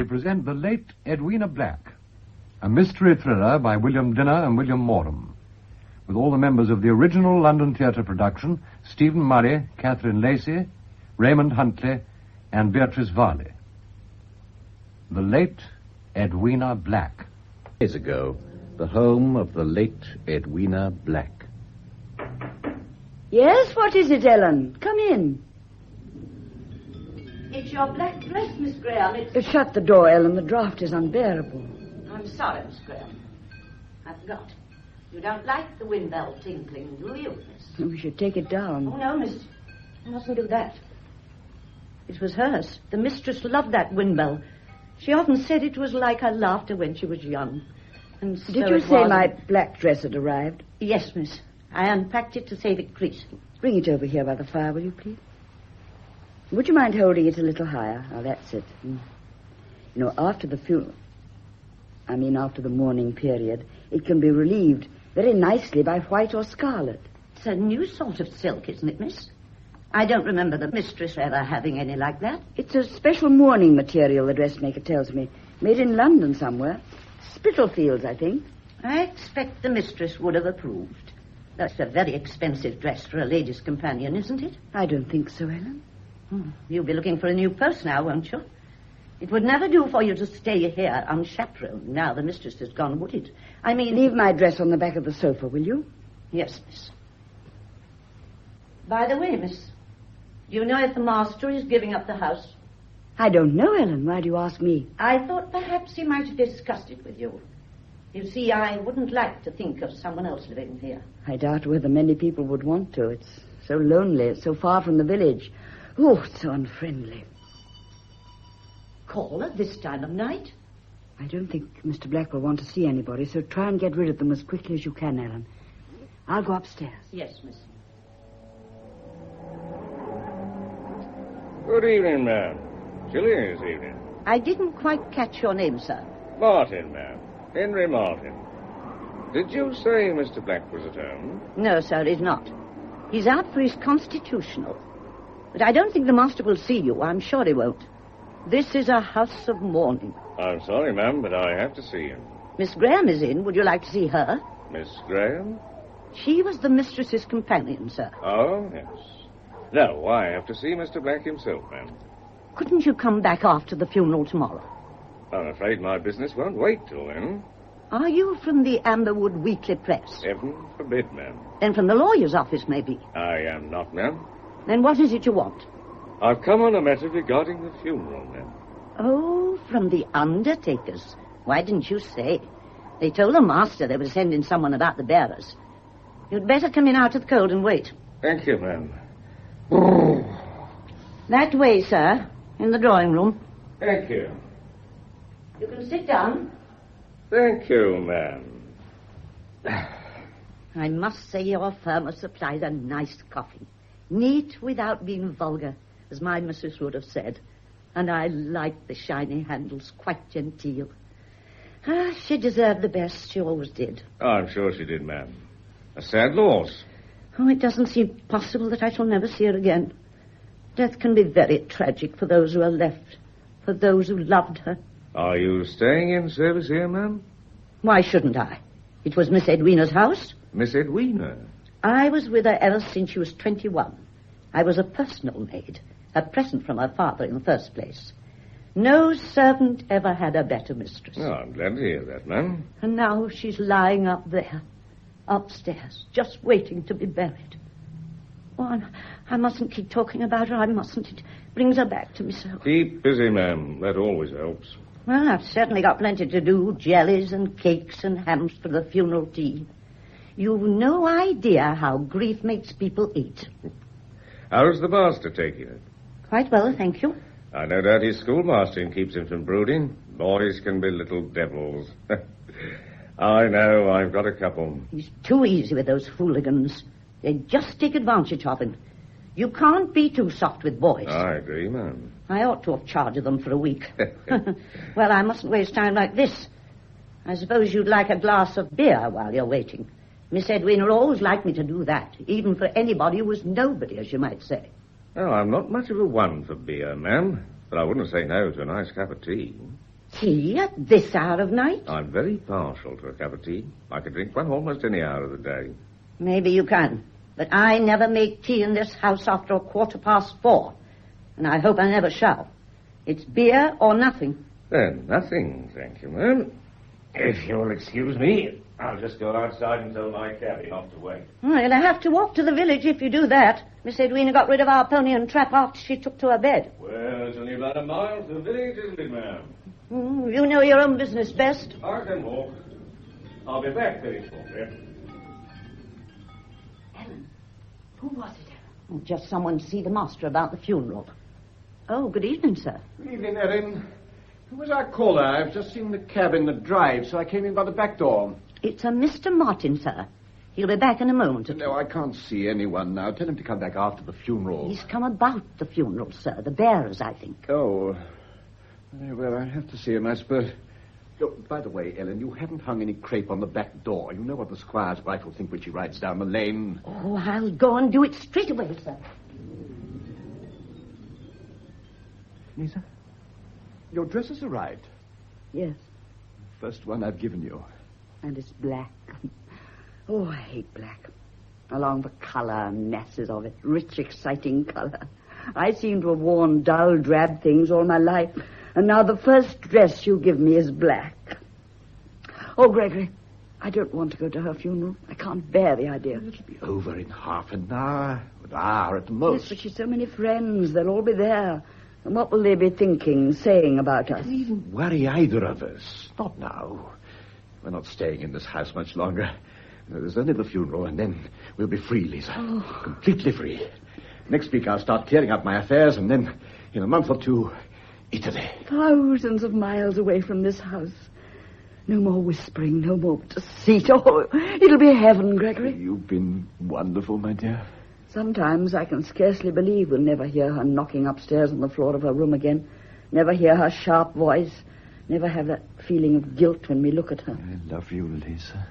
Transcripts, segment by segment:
We present The Late Edwina Black, a mystery thriller by William Dinner and William Morum, with all the members of the original London theatre production, Stephen Murray, Catherine Lacey, Raymond Huntley, and Beatrice Varley. The Late Edwina Black. Days ago, the home of the late Edwina Black. Yes, what is it, Ellen? Come in. It's your black dress, Miss Graham. Shut the door, Ellen. The draught is unbearable. I'm sorry, Miss Graham. I forgot. You don't like the wind bell tinkling, do you, miss? We should take it down. Oh, no, miss. You mustn't do that. It was hers. The mistress loved that wind bell. She often said it was like her laughter when she was young. And so Did you say my black dress had arrived? Yes, miss. I unpacked it to save it creasing. Bring it over here by the fire, will you, please? Would you mind holding it a little higher? Oh, that's it. You know, after the funeral, after the mourning period, it can be relieved very nicely by white or scarlet. It's a new sort of silk, isn't it, miss? I don't remember the mistress ever having any like that. It's a special mourning material, the dressmaker tells me. Made in London somewhere. Spitalfields, I think. I expect the mistress would have approved. That's a very expensive dress for a lady's companion, isn't it? I don't think so, Ellen. You'll be looking for a new purse now, won't you? It would never do for you to stay here unchaperoned now the mistress has gone, would it? Leave my dress on the back of the sofa, will you? Yes, miss. By the way, miss, do you know if the master is giving up the house? I don't know, Ellen. Why do you ask me? I thought perhaps he might have discussed it with you. You see, I wouldn't like to think of someone else living here. I doubt whether many people would want to. It's so lonely. It's so far from the village. Oh, it's so unfriendly. Call at this time of night? I don't think Mr. Black will want to see anybody, so try and get rid of them as quickly as you can, Ellen. I'll go upstairs. Yes, miss. Good evening, ma'am. Chilly this evening. I didn't quite catch your name, sir. Martin, ma'am. Henry Martin. Did you say Mr. Black was at home? No, sir, he's not. He's out for his constitutional. But I don't think the master will see you. I'm sure he won't. This is a house of mourning. I'm sorry, ma'am, but I have to see him. Miss Graham is in. Would you like to see her? Miss Graham? She was the mistress's companion, sir. Oh, yes. No, I have to see Mr. Black himself, ma'am. Couldn't you come back after the funeral tomorrow? I'm afraid my business won't wait till then. Are you from the Amberwood Weekly Press? Heaven forbid, ma'am. Then from the lawyer's office, maybe. I am not, ma'am. Then what is it you want? I've come on a matter regarding the funeral, ma'am. Oh, from the undertakers. Why didn't you say? They told the master they were sending someone about the bearers. You'd better come in out of the cold and wait. Thank you, ma'am. That way, sir, in the drawing room. Thank you. You can sit down. Thank you, ma'am. I must say your firm has supplied a nice coffin. Neat without being vulgar, as my missus would have said. And I like the shiny handles, quite genteel. She deserved the best, she always did. I'm sure she did, ma'am. A sad loss. Oh, it doesn't seem possible that I shall never see her again. Death can be very tragic for those who are left, for those who loved her. Are you staying in service here, ma'am? Why shouldn't I? It was Miss Edwina's house. Miss Edwina? I was with her ever since she was 21. I was a personal maid, a present from her father in the first place. No servant ever had a better mistress. Oh, I'm glad to hear that, ma'am. And now she's lying up there, upstairs, just waiting to be buried. Oh, I mustn't keep talking about her. I mustn't. It brings her back to me so. Keep busy, ma'am. That always helps. Well, I've certainly got plenty to do. Jellies and cakes and hams for the funeral tea. You've no idea how grief makes people eat. How's the master taking it? Quite well, thank you. I know that his schoolmastering keeps him from brooding. Boys can be little devils. I know, I've got a couple. He's too easy with those hooligans. They just take advantage of him. You can't be too soft with boys. I agree, ma'am. I ought to have charged them for a week. Well, I mustn't waste time like this. I suppose you'd like a glass of beer while you're waiting. Miss Edwina always liked me to do that, even for anybody who was nobody, as you might say. Oh, I'm not much of a one for beer, ma'am, but I wouldn't say no to a nice cup of tea. Tea at this hour of night? I'm very partial to a cup of tea. I can drink one almost any hour of the day. Maybe you can. But I never make tea in this house after 4:15. And I hope I never shall. It's beer or nothing. Then, nothing, thank you, ma'am. If you'll excuse me, I'll just go outside and tell my cabby not to wait. Well, I have to walk to the village if you do that. Miss Edwina got rid of our pony and trap after she took to her bed. Well, it's only about a mile to the village, isn't it, ma'am? You know your own business best. I can walk. I'll be back very shortly. Ellen, who was it, Ellen? Just someone to see the master about the funeral. Oh, good evening, sir. Good evening, Erin. Who was our caller? I've just seen the cab in the drive, so I came in by the back door. It's a Mr. Martin, sir. He'll be back in a moment. No, I can't see anyone now. Tell him to come back after the funeral. He's come about the funeral, sir. The bearers, I think. Oh. Very well, I'll have to see him, I suppose. Oh, by the way, Ellen, you haven't hung any crepe on the back door. You know what the squire's wife will think when she rides down the lane. Oh, I'll go and do it straight away, sir. Lisa, your dress has arrived. Yes, First one I've given you. and it's black. Oh, I hate black. Along the colour and masses of it. Rich, exciting colour. I seem to have worn dull, drab things all my life. And now the first dress you give me is black. Oh, Gregory, I don't want to go to her funeral. I can't bear the idea. It'll be over in half an hour. An hour at the Yes, most. but she's so many friends. They'll all be there. And what will they be thinking, saying about us? Don't even worry either of us. Not now. We're not staying in this house much longer. There's only the funeral, and then we'll be free, Lisa. Oh. Completely free. Next week I'll start clearing up my affairs, and then, in a month or two, Italy. Thousands of miles away from this house. No more whispering, no more deceit. Oh, it'll be heaven, Gregory. You've been wonderful, my dear. Sometimes I can scarcely believe we'll never hear her knocking upstairs on the floor of her room again. Never hear her sharp voice. Never have that feeling of guilt when we look at her. I love you, Lisa.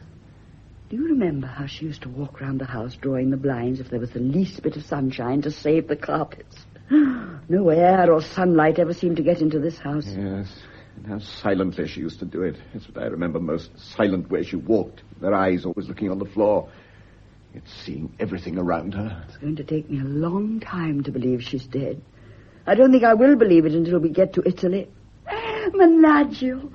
Do you remember how she used to walk round the house drawing the blinds if there was the least bit of sunshine to save the carpets? No air or sunlight ever seemed to get into this house. Yes, and how silently she used to do it. That's what I remember most. The silent way she walked, with her eyes always looking on the floor. It's seeing everything around her. It's going to take me a long time to believe she's dead. I don't think I will believe it until we get to Italy. Menaggio.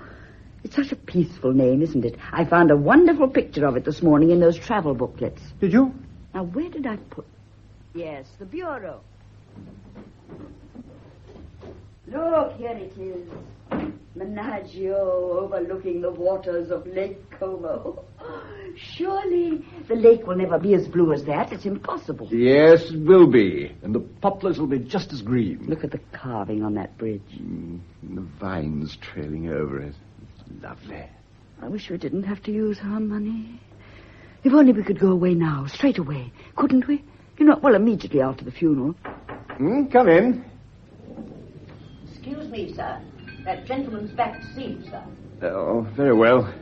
It's such a peaceful name, isn't it? I found a wonderful picture of it this morning in those travel booklets. Did you? Now, where did I put... Yes, the bureau. Look, here it is. Menaggio overlooking the waters of Lake Como. Surely the lake will never be as blue as that. It's impossible. Yes, it will be. And the poplars will be just as green. Look at the carving on that bridge. And the vines trailing over it. It's lovely. I wish we didn't have to use our money. If only we could go away now, straight away. Couldn't we? You know, well, immediately after the funeral. Come in. Excuse me, sir. That gentleman's back to see you, sir. Oh, very well.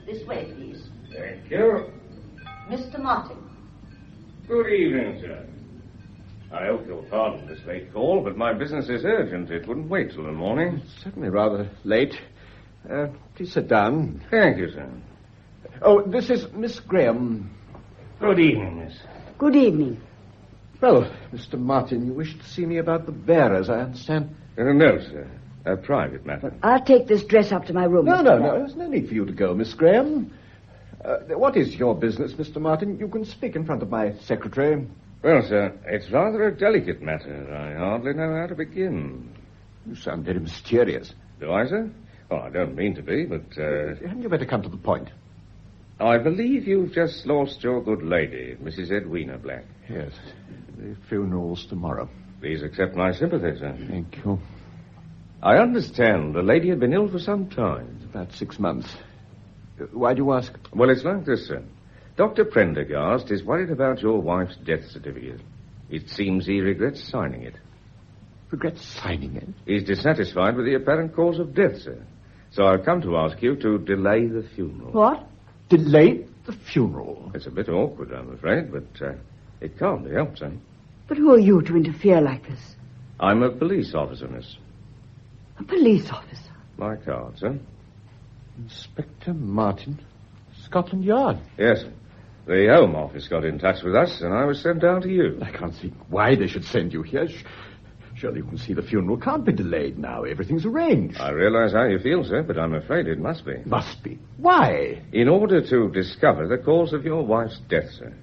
This way, please. Thank you. Mr. Martin. Good evening, sir. I hope you'll pardon this late call, but my business is urgent. It wouldn't wait till the morning. It's certainly rather late. Please sit down. Thank you, sir. Oh, this is Miss Graham. Good evening, miss. Good evening. Well, Mr. Martin, you wish to see me about the bearers, I understand. No, sir. A private matter. I'll take this dress up to my room. No. There's no need for you to go, Miss Graham. What is your business, Mr. Martin? You can speak in front of my secretary. Well, sir, it's rather a delicate matter. I hardly know how to begin. You sound very mysterious. Do I, sir? Oh, I don't mean to be, but, Hadn't you better come to the point? I believe you've just lost your good lady, Mrs. Edwina Black. Yes. The funeral's tomorrow. Please accept my sympathy, sir. Thank you. I understand the lady had been ill for some time. About 6 months. Why do you ask? Well, it's like this, sir. Dr. Prendergast is worried about your wife's death certificate. It seems he regrets signing it. Regrets signing it? He's dissatisfied with the apparent cause of death, sir. So I've come to ask you to delay the funeral. What? Delay the funeral? It's a bit awkward, I'm afraid, but it can't be helped, sir. But who are you to interfere like this? I'm a police officer, miss. A police officer? My card, sir. Inspector Martin, Scotland Yard. Yes, sir. The Home Office got in touch with us, and I was sent down to you. I can't see why they should send you here. Surely you can see the funeral can't be delayed now. Everything's arranged. I realize how you feel, sir, but I'm afraid it must be. Must be. Why? In order to discover the cause of your wife's death, sir.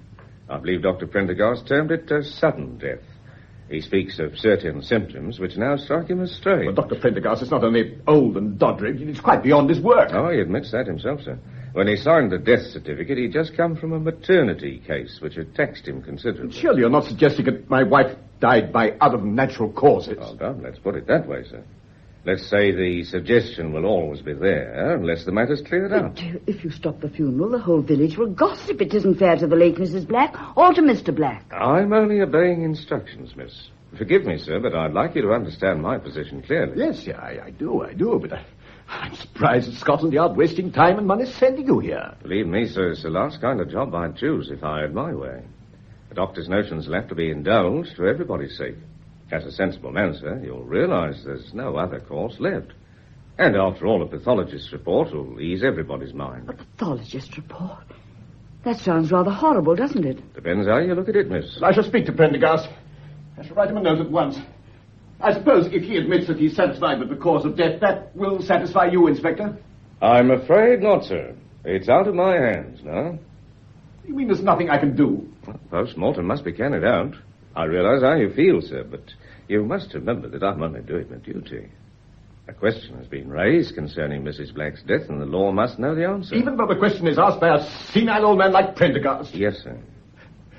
I believe Dr. Prendergast termed it a sudden death. He speaks of certain symptoms which now strike him as strange. Well, Dr. Prendergast is not only old and doddering, he's quite beyond his work. Oh, he admits that himself, sir. When he signed the death certificate, he'd just come from a maternity case which had taxed him considerably. Surely you're not suggesting that my wife died by other than natural causes. Oh, God, let's put it that way, sir. Let's say the suggestion will always be there unless the matter's cleared up. But if you stop the funeral, the whole village will gossip. It isn't fair to the late Mrs. Black or to Mr. Black. I'm only obeying instructions, miss. Forgive me, sir, but I'd like you to understand my position clearly. Yes, yeah, I do, but I'm surprised at Scotland Yard wasting time and money sending you here. Believe me, sir, it's the last kind of job I'd choose if I had my way. The doctor's notions will have to be indulged for everybody's sake. As a sensible man, sir, you'll realize there's no other course left. And after all, a pathologist's report will ease everybody's mind. A pathologist's report? That sounds rather horrible, doesn't it? Depends how you look at it, miss. I shall speak to Prendergast. I shall write him a note at once. I suppose if he admits that he's satisfied with the cause of death, that will satisfy you, Inspector? I'm afraid not, sir. It's out of my hands now. You mean there's nothing I can do? Well, post-mortem must be carried out. I realize how you feel, sir, but you must remember that I'm only doing my duty. A question has been raised concerning Mrs. Black's death, and the law must know the answer. Even though the question is asked by a senile old man like Prendergast? Yes, sir.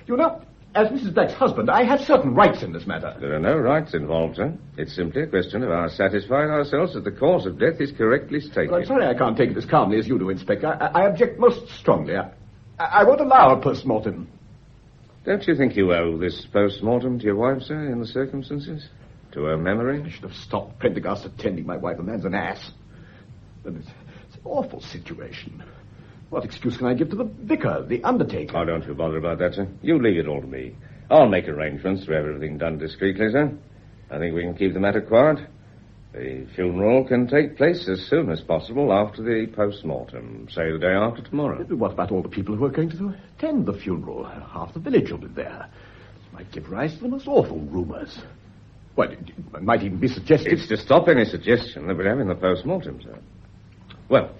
You know, as Mrs. Black's husband, I have certain rights in this matter. There are no rights involved, sir. It's simply a question of our satisfying ourselves that the cause of death is correctly stated. Well, I'm sorry I can't take it as calmly as you do, Inspector. I object most strongly. I won't allow a post-mortem. Don't you think you owe this post-mortem to your wife, sir, in the circumstances? To her memory? I should have stopped Prendergast attending my wife. The man's an ass. But it's an awful situation. What excuse can I give to the vicar, the undertaker? Oh, don't you bother about that, sir. You leave it all to me. I'll make arrangements to have everything done discreetly, sir. I think we can keep the matter quiet. The funeral can take place as soon as possible after the post-mortem, say the day after tomorrow. But what about all the people who are going to attend the funeral? Half the village will be there. It might give rise to the most awful rumors. Well, it might even be suggested... It's to stop any suggestion that we're having the post-mortem, sir. Well,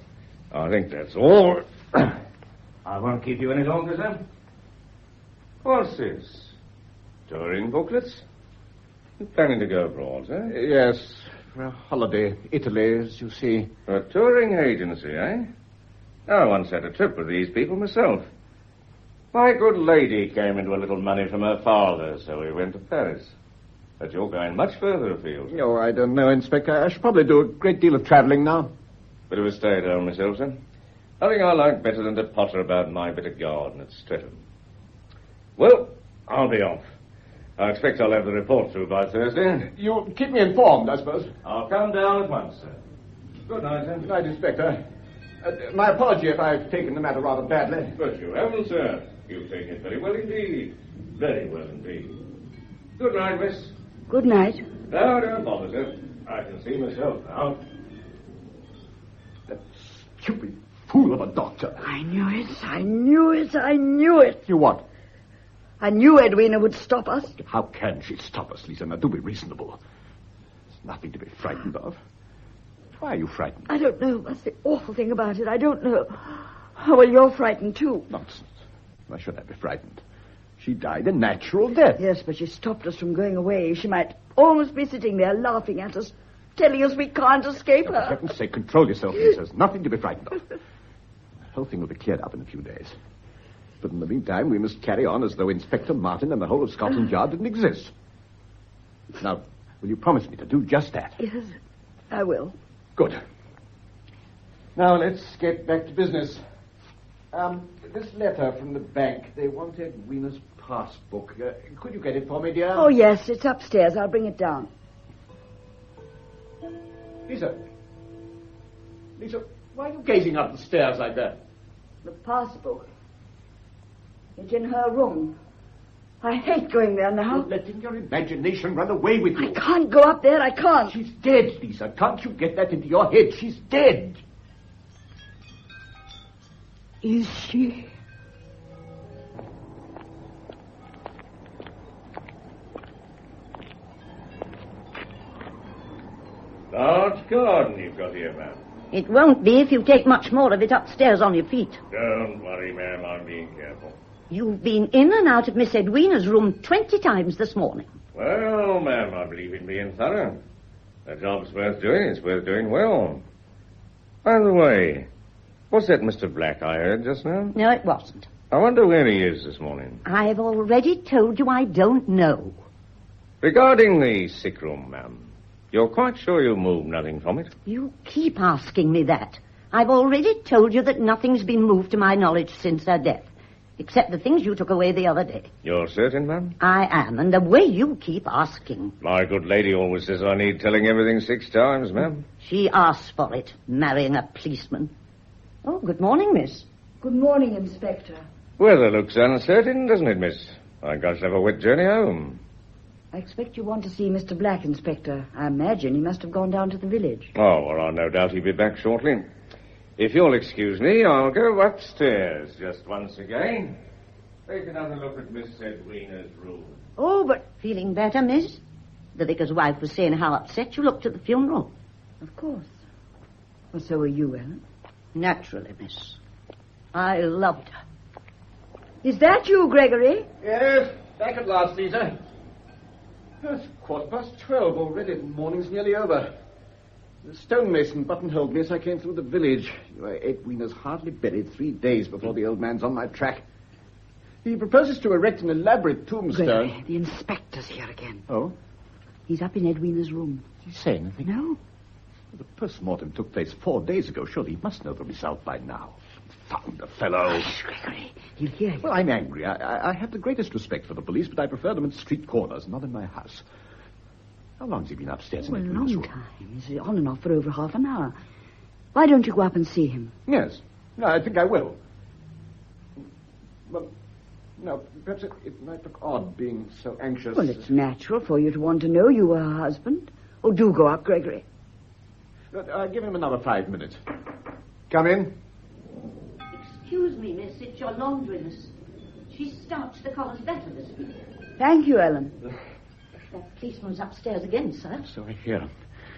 I think that's all. I won't keep you any longer, sir. What's this? Touring booklets? You planning to go abroad, sir? Yes, for a holiday. Italy, as you see. A touring agency, eh? I once had a trip with these people myself. My good lady came into a little money from her father, so we went to Paris. But you're going much further afield. Oh, I don't know, Inspector. I should probably do a great deal of travelling now. Bit of a stay at home myself, sir. Nothing I like better than to potter about my bit of garden at Streatham. Well, I'll be off. I expect I'll have the report through by Thursday. You'll keep me informed, I suppose. I'll come down at once, sir. Good night, sir. Good night, Inspector. My apology if I've taken the matter rather badly. But you haven't, sir. You've taken it very well indeed. Very well indeed. Good night, miss. Good night. No, don't bother, sir. I can see myself now. That stupid fool of a doctor. I knew it. I knew it. I knew it. You what? I knew Edwina would stop us. How can she stop us, Lisa? Now, do be reasonable. There's nothing to be frightened of. Why are you frightened? I don't know. That's the awful thing about it. I don't know. Oh, well, you're frightened, too. Nonsense. Why should I be frightened? She died a natural death. Yes, but she stopped us from going away. She might almost be sitting there laughing at us, telling us we can't escape For her. heaven's sake, control yourself, Lisa. There's nothing to be frightened of. The whole thing will be cleared up in a few days. But in the meantime, we must carry on as though Inspector Martin and the whole of Scotland Yard didn't exist. Now, will you promise me to do just that? Yes, I will. Good. Now, let's get back to business. This letter from the bank, they want Edwina's passbook. Could you get it for me, dear? Oh, yes, it's upstairs. I'll bring it down. Lisa, why are you gazing up the stairs like that? The passbook. It's in her room. I hate going there now. You're letting your imagination run away with you. I can't go up there. I can't. She's dead, Lisa. Can't you get that into your head? She's dead. Is she? Large garden you've got here, ma'am. It won't be if you take much more of it upstairs on your feet. Don't worry, ma'am. I'm being careful. You've been in and out of Miss Edwina's room 20 times this morning. Well, ma'am, I believe in being thorough. The job's worth doing. It's worth doing well. By the way, what's that Mr. Black I heard just now? No, it wasn't. I wonder where he is this morning. I've already told you I don't know. Regarding the sick room, ma'am, you're quite sure you moved nothing from it? You keep asking me that. I've already told you that nothing's been moved to my knowledge since her death, except the things you took away the other day. You're certain, ma'am? I am, and the way you keep asking. My good lady always says I need telling everything 6 times, ma'am. She asks for it, marrying a policeman. Oh, good morning, miss. Good morning, Inspector. Weather looks uncertain, doesn't it, miss? I guess I'll have a wet journey home. I expect you want to see Mr. Black, Inspector. I imagine he must have gone down to the village. Oh, well, I've no doubt he'll be back shortly. If you'll excuse me, I'll go upstairs just once again. Take another look at Miss Edwina's room. Oh, but feeling better, miss? The vicar's wife was saying how upset you looked at the funeral. Of course. Well, so are you, Ellen. Naturally, miss. I loved her. Is that you, Gregory? Yes, back at last, Lisa. It's 12:15 already. The morning's nearly over. The stonemason buttonholed me as I came through the village. Edwina's hardly buried 3 days before the old man's on my track. He proposes to erect an elaborate tombstone. Gregory, the inspector's here again. Oh? He's up in Edwina's room. Did he say anything? No. The post-mortem took place 4 days ago. Surely he must know the result by now. Found the fellow. Hush, Gregory. He'll hear you. Well, I'm angry. I have the greatest respect for the police, but I prefer them at street corners, not in my house. How long's he been upstairs in a Edwina's long room? time. He's on and off for over half an hour. Why don't you go up and see him? Yes. No, I think I will. Well, no, perhaps it might look odd being so anxious. Well, it's natural for you to want to know you were her husband. Oh, do go up, Gregory. Give him another 5 minutes. Come in. Excuse me, miss, it's your laundry, miss. She starched the collars better this week. Thank you, Ellen. That policeman's upstairs again, sir. So I hear.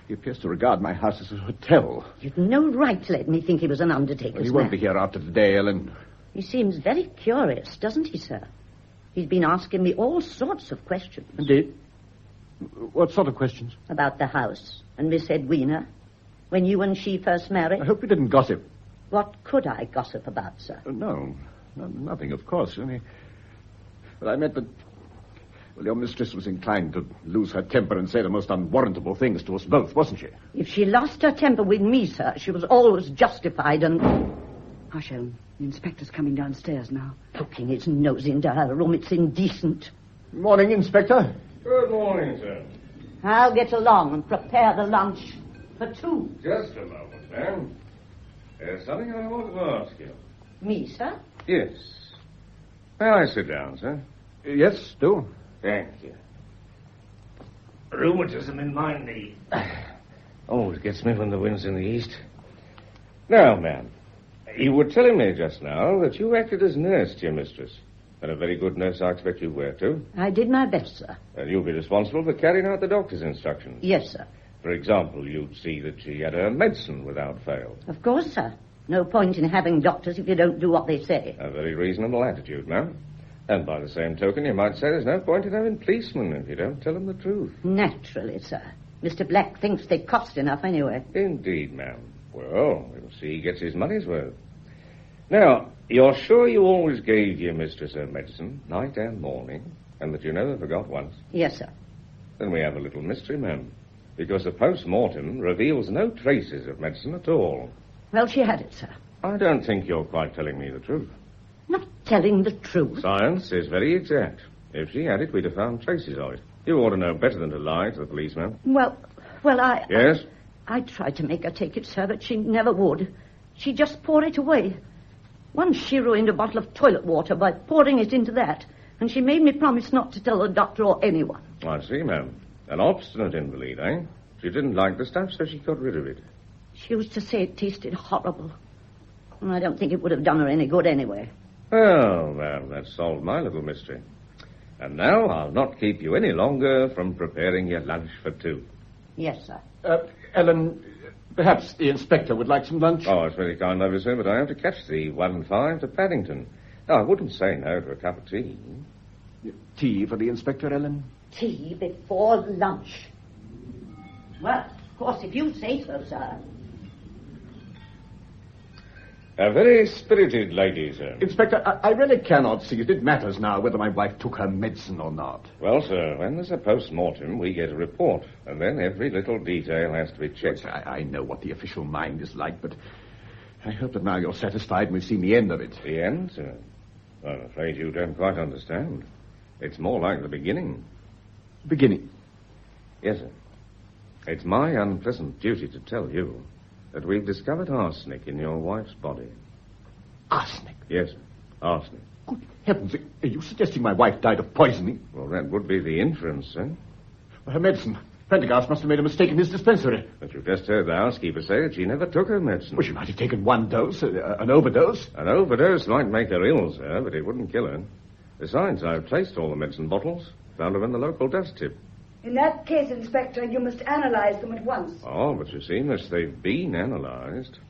He appears to regard my house as a hotel. You'd no right to let me think he was an undertaker's Well, he won't man. be here after today, Ellen. He seems very curious, doesn't he, sir? He's been asking me all sorts of questions. Indeed? What sort of questions? About the house and Miss Edwina, when you and she first married. I hope you didn't gossip. What could I gossip about, sir? No, nothing, of course. But I meant that... Well, your mistress was inclined to lose her temper and say the most unwarrantable things to us both, wasn't she? If she lost her temper with me, sir, she was always justified and... Hush, Ellen. The inspector's coming downstairs now. Poking his nose into her room, it's indecent. Morning, Inspector. Good morning, sir. I'll get along and prepare the lunch for 2. Just a moment, ma'am. There's something I want to ask you. Me, sir? Yes. May I sit down, sir? Yes, do. Thank you. Rheumatism in my knee. Always gets me when the wind's in the east. Now, ma'am, you were telling me just now that you acted as nurse to your mistress. And a very good nurse I expect you were, too. I did my best, sir. And you'll be responsible for carrying out the doctor's instructions. Yes, sir. For example, you'd see that she had her medicine without fail. Of course, sir. No point in having doctors if you don't do what they say. A very reasonable attitude, ma'am. And by the same token, you might say there's no point in having policemen if you don't tell them the truth. Naturally, sir. Mr. Black thinks they cost enough anyway. Indeed, ma'am. Well, we'll see he gets his money's worth. Now, you're sure you always gave your mistress her medicine, night and morning, and that you never forgot once? Yes, sir. Then we have a little mystery, ma'am, because the post-mortem reveals no traces of medicine at all. Well, she had it, sir. I don't think you're quite telling me the truth. Not telling the truth. Science is very exact. If she had it, we'd have found traces of it. You ought to know better than to lie to the policeman. Well, I... Yes? I tried to make her take it, sir, but she never would. She just poured it away. Once she ruined a bottle of toilet water by pouring it into that. And she made me promise not to tell the doctor or anyone. I see, ma'am. An obstinate invalid, eh? She didn't like the stuff, so she got rid of it. She used to say it tasted horrible. And I don't think it would have done her any good anyway. Well, ma'am, that solved my little mystery. And now I'll not keep you any longer from preparing your lunch for two. Yes, sir. Ellen, perhaps the inspector would like some lunch? Oh, it's very kind of you, sir, but I have to catch the 1-5 to Paddington. I wouldn't say no to a cup of tea. Tea for the inspector, Ellen? Tea before lunch. Well, of course, if you say so, sir. A very spirited lady, sir. Inspector, I really cannot see it. It matters now whether my wife took her medicine or not. Well, sir, when there's a post-mortem, we get a report, and then every little detail has to be checked. Yes, I know what the official mind is like, but I hope that now you're satisfied and we've seen the end of it. The end, sir? I'm afraid you don't quite understand. It's more like the beginning. Beginning? Yes, sir. It's my unpleasant duty to tell you that we've discovered arsenic in your wife's body. Arsenic? Yes, sir. Arsenic. Good heavens, are you suggesting my wife died of poisoning? Well, that would be the inference, sir. Her medicine. Prendergast must have made a mistake in his dispensary. But you've just heard the housekeeper say that she never took her medicine. Well, she might have taken one dose, an overdose. An overdose might make her ill, sir, but it wouldn't kill her. Besides, I've traced all the medicine bottles. Found them in the local dust tip. In that case, Inspector, you must analyze them at once. Oh, but you see, miss, they've been analysed.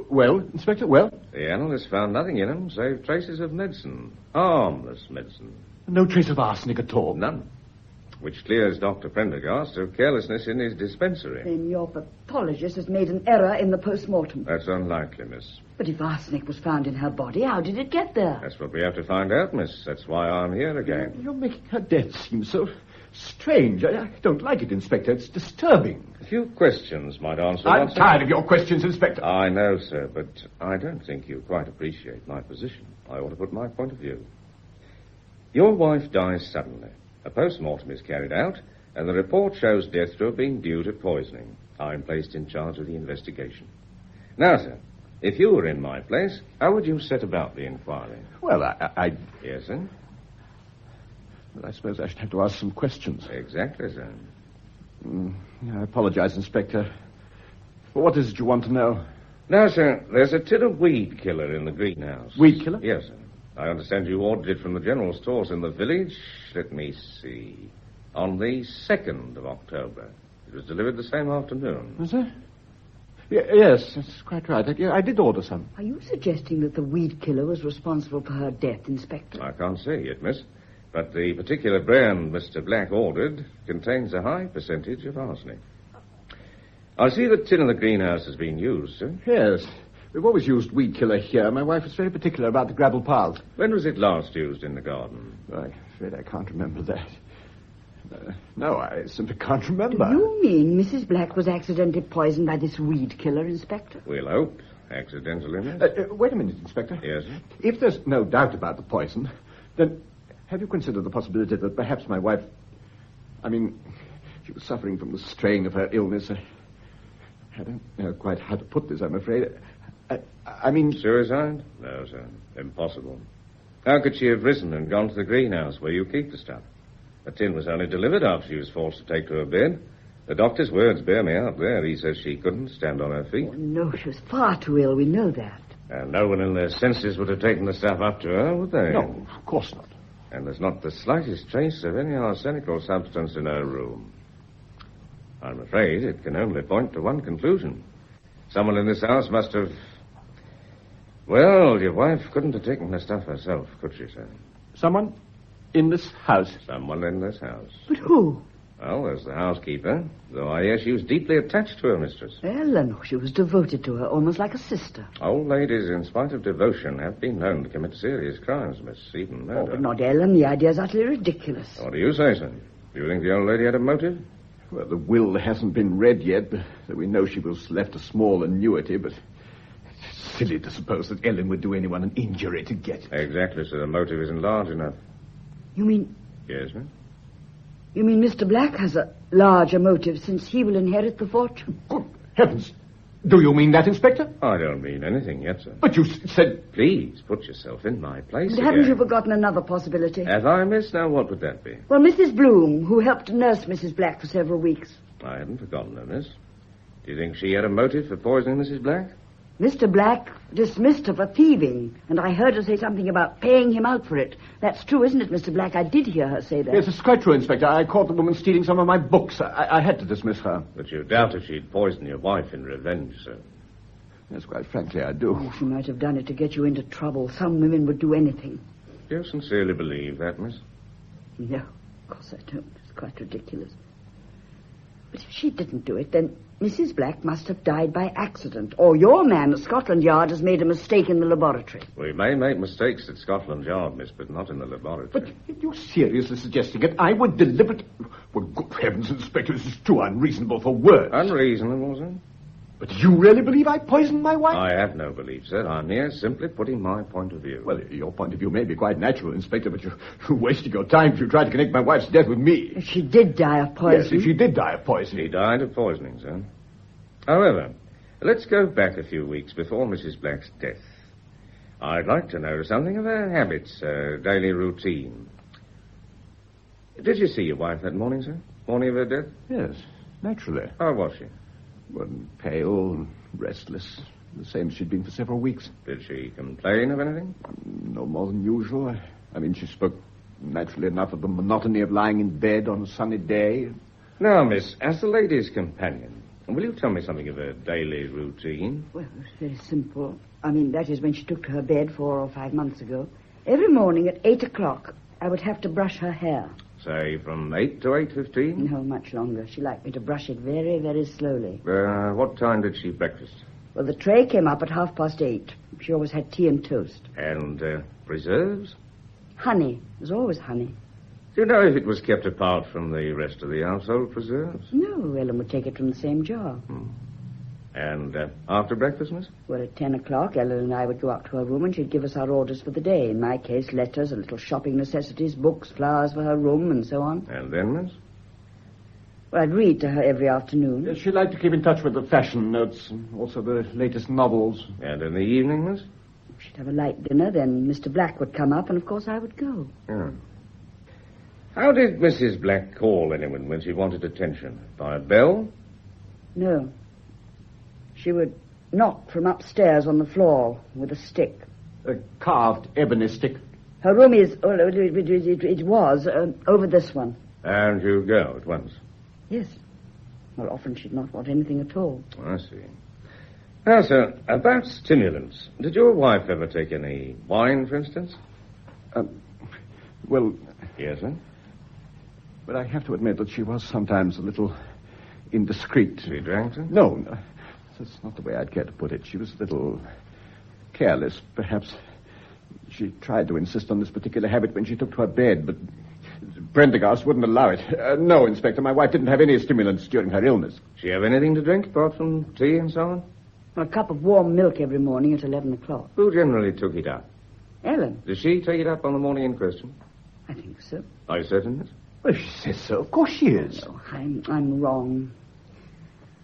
Well, Inspector, well? The analysts found nothing in them save traces of medicine. Harmless medicine. No trace of arsenic at all? None. Which clears Dr. Prendergast of carelessness in his dispensary. Then your pathologist has made an error in the post-mortem. That's unlikely, miss. But if arsenic was found in her body, how did it get there? That's what we have to find out, miss. That's why I'm here again. You're making her death seem so strange. I don't like it, Inspector. It's disturbing. A few questions might answer. I'm tired of your questions, Inspector. I know, sir, but I don't think you quite appreciate my position. I ought to put my point of view. Your wife dies suddenly. A post-mortem is carried out, and the report shows death to have been due to poisoning. I'm placed in charge of the investigation. Now, sir, if you were in my place, how would you set about the inquiry? Well, I... Yes, sir? Well, I suppose I should have to ask some questions. Exactly, sir. I apologize, Inspector. But what is it you want to know? Now, sir, there's a tin of weed killer in the greenhouse. Weed killer? Yes, sir. I understand you ordered it from the general stores in the village. Let me see. On the 2nd of October. It was delivered the same afternoon. Was it? Yes, that's quite right. I did order some. Are you suggesting that the weed killer was responsible for her death, Inspector? I can't say yet, miss. But the particular brand Mr. Black ordered contains a high percentage of arsenic. I see the tin in the greenhouse has been used, sir. Yes. We've always used weed killer here. My wife was very particular about the gravel paths. When was it last used in the garden? I'm afraid I can't remember that. No, I simply can't remember. Do you mean Mrs. Black was accidentally poisoned by this weed killer, Inspector? We'll hope. Accidentally, miss. Wait a minute, Inspector. Yes, sir? If there's no doubt about the poison, then have you considered the possibility that perhaps my wife... she was suffering from the strain of her illness. I don't know quite how to put this, I'm afraid. Suicide? No, sir. Impossible. How could she have risen and gone to the greenhouse where you keep the stuff? The tin was only delivered after she was forced to take to her bed. The doctor's words bear me out there. He says she couldn't stand on her feet. Oh, no, she was far too ill. We know that. And no one in their senses would have taken the stuff up to her, would they? No, of course not. And there's not the slightest trace of any arsenical substance in her room. I'm afraid it can only point to one conclusion. Someone in this house must have... Well, your wife couldn't have taken the stuff herself, could she, sir? Someone in this house? Someone in this house. But who? Well, there's the housekeeper, though I hear she was deeply attached to her mistress. Ellen, she was devoted to her, almost like a sister. Old ladies, in spite of devotion, have been known to commit serious crimes, miss, even murder. Oh, but not Ellen. The idea's utterly ridiculous. What do you say, sir? Do you think the old lady had a motive? Well, the will hasn't been read yet, but we know she was left a small annuity, but it's silly to suppose that Ellen would do anyone an injury to get it. Exactly, sir. The motive isn't large enough. You mean... Yes, sir? You mean Mr. Black has a larger motive since he will inherit the fortune? Good heavens! Do you mean that, Inspector? I don't mean anything yet, sir. But you said... Please, put yourself in my place And haven't again. you forgotten another possibility? Have I, miss? Now, what would that be? Well, Mrs. Bloom, who helped nurse Mrs. Black for several weeks. I haven't forgotten her, miss. Do you think she had a motive for poisoning Mrs. Black? Mr. Black dismissed her for thieving, and I heard her say something about paying him out for it. That's true, isn't it, Mr. Black? I did hear her say that. Yes, it's quite true, Inspector. I caught the woman stealing some of my books. I had to dismiss her. But you doubt if she'd poisoned your wife in revenge, sir. Yes, quite frankly, I do. Oh, she might have done it to get you into trouble. Some women would do anything. Do you sincerely believe that, miss? No, of course I don't. It's quite ridiculous. But if she didn't do it, then Mrs. Black must have died by accident. Or your man at Scotland Yard has made a mistake in the laboratory. We may make mistakes at Scotland Yard, miss, but not in the laboratory. But you're seriously suggesting it? I would deliberately... Well, good heavens, Inspector, this is too unreasonable for words. Unreasonable, sir? But you really believe I poisoned my wife? I have no belief, sir. I'm here simply putting my point of view. Well, your point of view may be quite natural, Inspector, but you're wasting your time if you try to connect my wife's death with me. If she did die of poison... Yes, if she did die of poison. She died of poisoning, sir. However, let's go back a few weeks before Mrs. Black's death. I'd like to know something of her habits, her daily routine. Did you see your wife that morning, sir? Morning of her death? Yes, naturally. How was she? Well, pale and restless. The same as she'd been for several weeks. Did she complain of anything? No more than usual. I mean, she spoke naturally enough of the monotony of lying in bed on a sunny day. Now, miss, as the lady's companion, will you tell me something of her daily routine? Well, it's very simple. I mean, that is when she took to her bed 4 or 5 months ago. Every morning at 8 o'clock, I would have to brush her hair. Say, from 8 to 8:15? No, much longer. She liked me to brush it very, very slowly. What time did she breakfast? Well, the tray came up at 8:30. She always had tea and toast. And preserves? Honey. There's always honey. Do you know if it was kept apart from the rest of the household preserves? No, Ellen would take it from the same jar. And after breakfast, miss? Well, at 10 o'clock, Ellen and I would go up to her room and she'd give us our orders for the day. In my case, letters, a little shopping necessities, books, flowers for her room, and so on. And then, miss? Well, I'd read to her every afternoon. Yes, she liked to keep in touch with the fashion notes and also the latest novels. And in the evening, miss? She'd have a light dinner, then Mr. Black would come up, and of course I would go. Yeah. How did Mrs. Black call anyone when she wanted attention? By a bell? No. She would knock from upstairs on the floor with a stick. A carved ebony stick. Her room is, it was, over this one. And you go at once? Yes. Well, often she'd not want anything at all. I see. Now, sir, about stimulants. Did your wife ever take any wine, for instance? Well, Yes, sir? but I have to admit that she was sometimes a little indiscreet. She drank, sir? No, that's not the way I'd care to put it. She was a little careless, perhaps. She tried to insist on this particular habit when she took to her bed, but Prendergast wouldn't allow it. No, Inspector, my wife didn't have any stimulants during her illness. Did she have anything to drink apart from tea and so on? A cup of warm milk every morning at 11 o'clock. Who generally took it up? Ellen? Did she take it up on the morning in question? I think so. Are you certain, miss? Well, she says so. Of course she is. Oh, I'm wrong.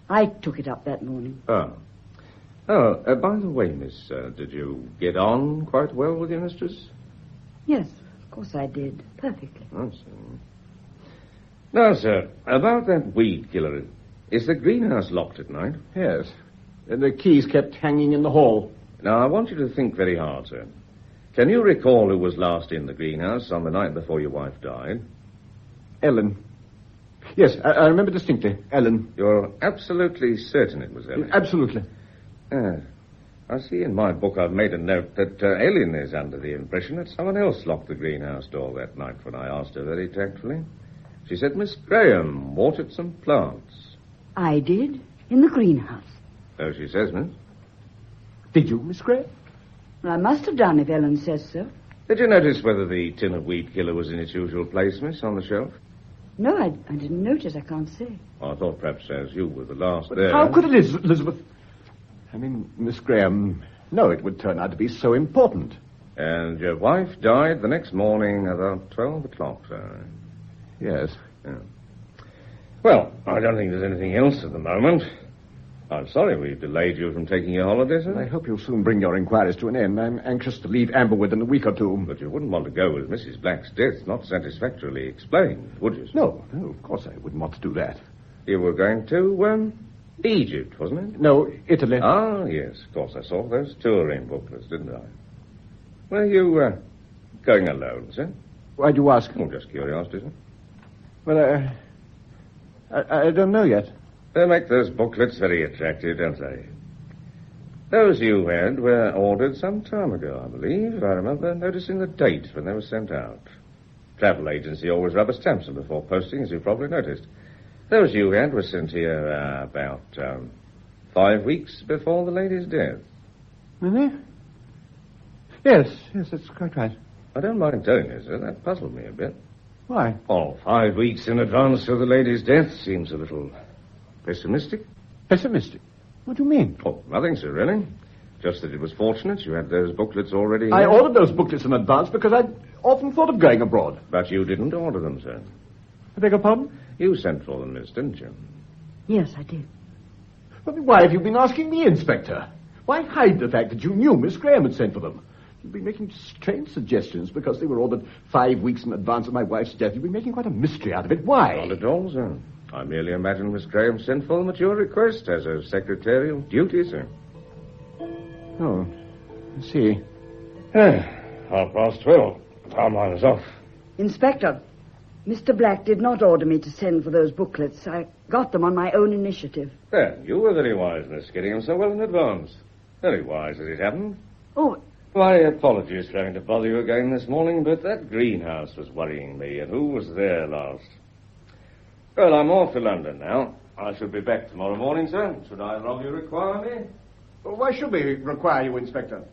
I took it up that morning. Oh. By the way, miss, did you get on quite well with your mistress? Yes, of course I did. Perfectly. I see. Now, sir, about that weed killer, is the greenhouse locked at night? Yes. And the keys kept hanging in the hall. Now, I want you to think very hard, sir. Can you recall who was last in the greenhouse on the night before your wife died? Ellen. Yes, I remember distinctly. Ellen. You're absolutely certain it was Ellen? Absolutely. I see in my book I've made a note that Ellen is under the impression that someone else locked the greenhouse door that night when I asked her very tactfully. She said Miss Graham watered some plants. I did? In the greenhouse? So she says, miss. Did you, Miss Gray? Well, I must have done if Ellen says so. Did you notice whether the tin of weed killer was in its usual place, miss, on the shelf? No, I didn't notice. I can't say. I thought perhaps as you were the last But there. how could it, Elizabeth? I mean, Miss Graham, no, it would turn out to be so important. And your wife died the next morning about 12 o'clock, sir. Yes. Yeah. Well, I don't think there's anything else at the moment. I'm sorry we've delayed you from taking your holiday, sir. I hope you'll soon bring your inquiries to an end. I'm anxious to leave Amber within a week or two. But you wouldn't want to go with Mrs. Black's death not satisfactorily explained, would you, sir? No, of course I wouldn't want to do that. You were going to, Egypt, wasn't it? No, Italy. Ah, yes, of course. I saw those touring booklets, didn't I? Were you, going alone, sir? Why do you ask? Oh, just curiosity, sir. Well, I don't know yet. They make those booklets very attractive, don't they? Those you had were ordered some time ago, I believe. I remember noticing the date when they were sent out. Travel agency always rubber stamps them before posting, as you probably noticed. Those you had were sent here about 5 weeks before the lady's death. Really? Yes, that's quite right. I don't mind telling you, sir, that puzzled me a bit. Why? Oh, 5 weeks in advance of the lady's death seems a little pessimistic. Pessimistic? What do you mean? Oh, nothing, sir, really. Just that it was fortunate you had those booklets already. I ordered those booklets in advance because I'd often thought of going abroad. But you didn't order them, sir. I beg your pardon? You sent for them, miss, didn't you? Yes, I did. But why have you been asking me, Inspector? Why hide the fact that you knew Miss Graham had sent for them? You've been making strange suggestions because they were ordered 5 weeks in advance of my wife's death. You've been making quite a mystery out of it. Why? Not at all, sir. I merely imagine Miss Graham sent for them at your request as a secretarial duty, sir. Oh, I see. 12:30. Time line is off. Inspector, Mr. Black did not order me to send for those booklets. I got them on my own initiative. Then, you were very wise, miss, getting them so well in advance. Very wise as it happened. Oh, My apologies for having to bother you again this morning, but that greenhouse was worrying me, and who was there last? Well, I'm off to London now. I shall be back tomorrow morning, sir. Should either of you require me? Well, why should we require you, Inspector?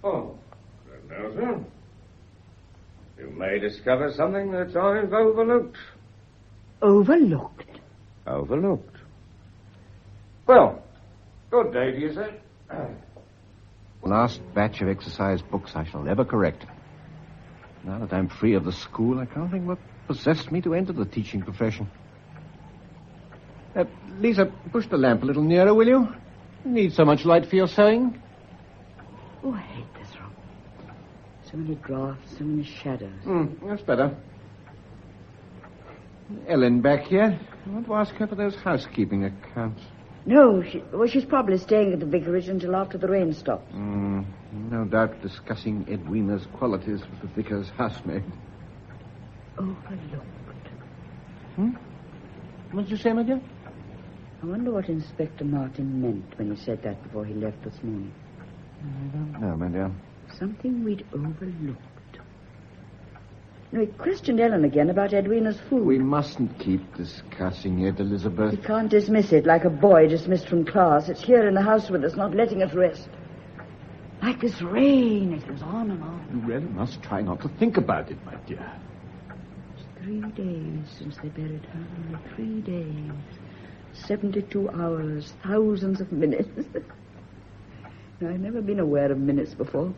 Oh, I don't know, sir. You may discover something that I've overlooked. overlooked? Overlooked. Well, good day to you, sir. Last batch of exercise books I shall never correct. Now that I'm free of the school, I can't think what possessed me to enter the teaching profession. Lisa, push the lamp a little nearer, will you? You need so much light for your sewing. Oh, I hate this room. So many drafts, so many shadows. That's better. Ellen back here. I want to ask her for those housekeeping accounts. No, she's probably staying at the vicarage until after the rain stops. No doubt discussing Edwina's qualities with the vicar's housemaid. Overlooked. What did you say, my dear? I wonder what Inspector Martin meant when he said that before he left this morning. I don't know, my dear. Something we'd overlooked. No, he questioned Ellen again about Edwina's food. We mustn't keep discussing it, Elizabeth. We can't dismiss it like a boy dismissed from class. It's here in the house with us, not letting us rest. Like this rain, it goes on and on. You really must try not to think about it, my dear. It's 3 days since they buried her. Only 3 days. 72 hours, thousands of minutes. No, I've never been aware of minutes before.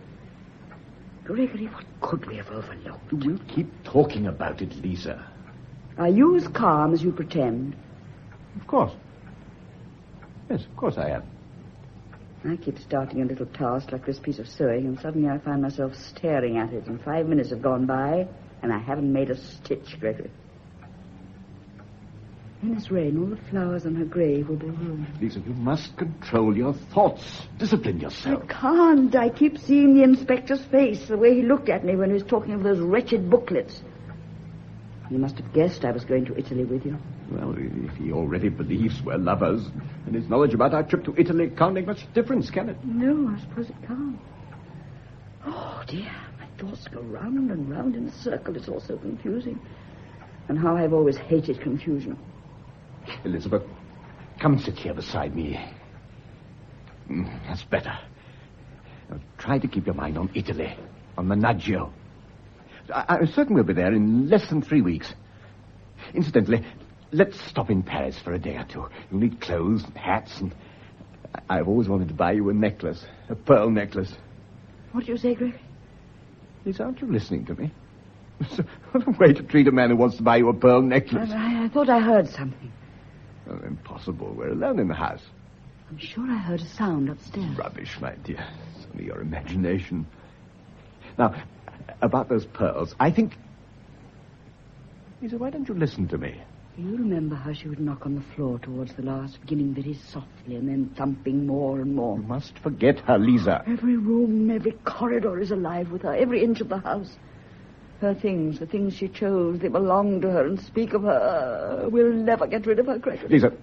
Gregory, what could we have overlooked? We'll keep talking about it, Lisa. Are you as calm as you pretend? Of course. Yes, of course I am. I keep starting a little task like this piece of sewing, and suddenly I find myself staring at it, and 5 minutes have gone by, and I haven't made a stitch, Gregory. In this rain, all the flowers on her grave will be ruined. Lisa, you must control your thoughts. Discipline yourself. I can't. I keep seeing the inspector's face, the way he looked at me when he was talking of those wretched booklets. You must have guessed I was going to Italy with you. Well, if he already believes we're lovers, and his knowledge about our trip to Italy can't make much difference, can it? No, I suppose it can't. Oh, dear. My thoughts go round and round in a circle. It's all so confusing. And how I've always hated confusion. Elizabeth, come and sit here beside me. That's better. Now, try to keep your mind on Italy, on Menaggio. I'm certain we'll be there in less than 3 weeks. Incidentally, let's stop in Paris for a day or two. You'll need clothes and hats, and I've always wanted to buy you a necklace, a pearl necklace. What do you say, Greg? Lisa, aren't you listening to me? What a way to treat a man who wants to buy you a pearl necklace. I thought I heard something. Well, impossible. We're alone in the house. I'm sure I heard a sound upstairs. Rubbish, my dear. It's only your imagination. Now, about those pearls, I think... Lisa, why don't you listen to me? You remember how she would knock on the floor towards the last, beginning very softly and then thumping more and more. You must forget her, Lisa. Every room, every corridor is alive with her, every inch of the house. Her things, the things she chose, they belong to her and speak of her. We'll never get rid of her, Gregory. Lisa,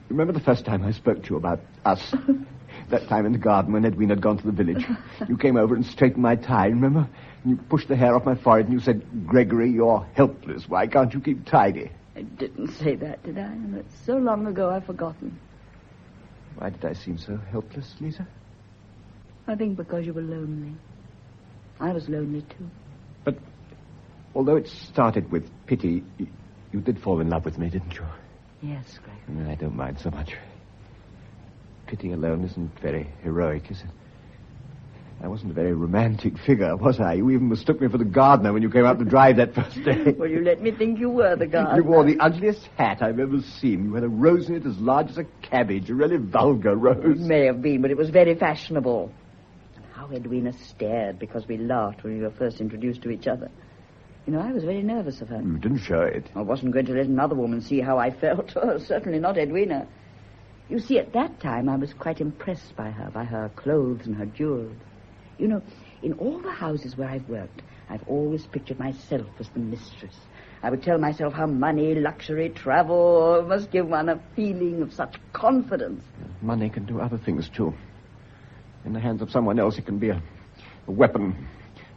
remember the first time I spoke to you about us? That time in the garden when Edwina had gone to the village. You came over and straightened my tie, remember? And you pushed the hair off my forehead and you said, Gregory, you're helpless. Why can't you keep tidy? I didn't say that, did I? That's so long ago I've forgotten. Why did I seem so helpless, Lisa? I think because you were lonely. I was lonely, too. But although it started with pity, you did fall in love with me, didn't you? Yes, Gregory. I don't mind so much. Pity alone isn't very heroic, is it? I wasn't a very romantic figure, was I? You even mistook me for the gardener when you came out to drive that first day. Well, you let me think you were the gardener. You wore the ugliest hat I've ever seen. You had a rose in it as large as a cabbage, a really vulgar rose. It may have been, but it was very fashionable. And how Edwina stared because we laughed when we were first introduced to each other. You know, I was very nervous of her. You didn't show it. I wasn't going to let another woman see how I felt. Oh, certainly not Edwina. You see, at that time, I was quite impressed by her clothes and her jewels. You know, in all the houses where I've worked, I've always pictured myself as the mistress. I would tell myself how money, luxury, travel must give one a feeling of such confidence. Money can do other things, too. In the hands of someone else, it can be a weapon,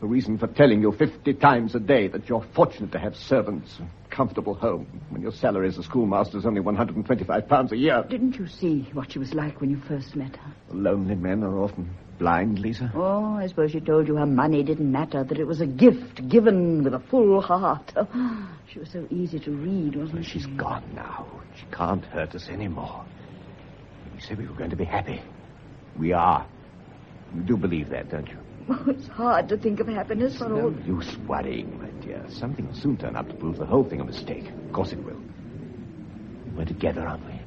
a reason for telling you 50 times a day that you're fortunate to have servants, a comfortable home, when your salary as a schoolmaster is only £125 a year. Didn't you see what she was like when you first met her? Lonely men are often blind, Lisa. Oh, I suppose she told you her money didn't matter, that it was a gift given with a full heart. Oh, she was so easy to read, wasn't she? She's gone now. She can't hurt us anymore. We said we were going to be happy. We are. You do believe that, don't you? Oh, it's hard to think of happiness for all... No use worrying, my dear. Something will soon turn up to prove the whole thing a mistake. Of course it will. We're together, aren't we?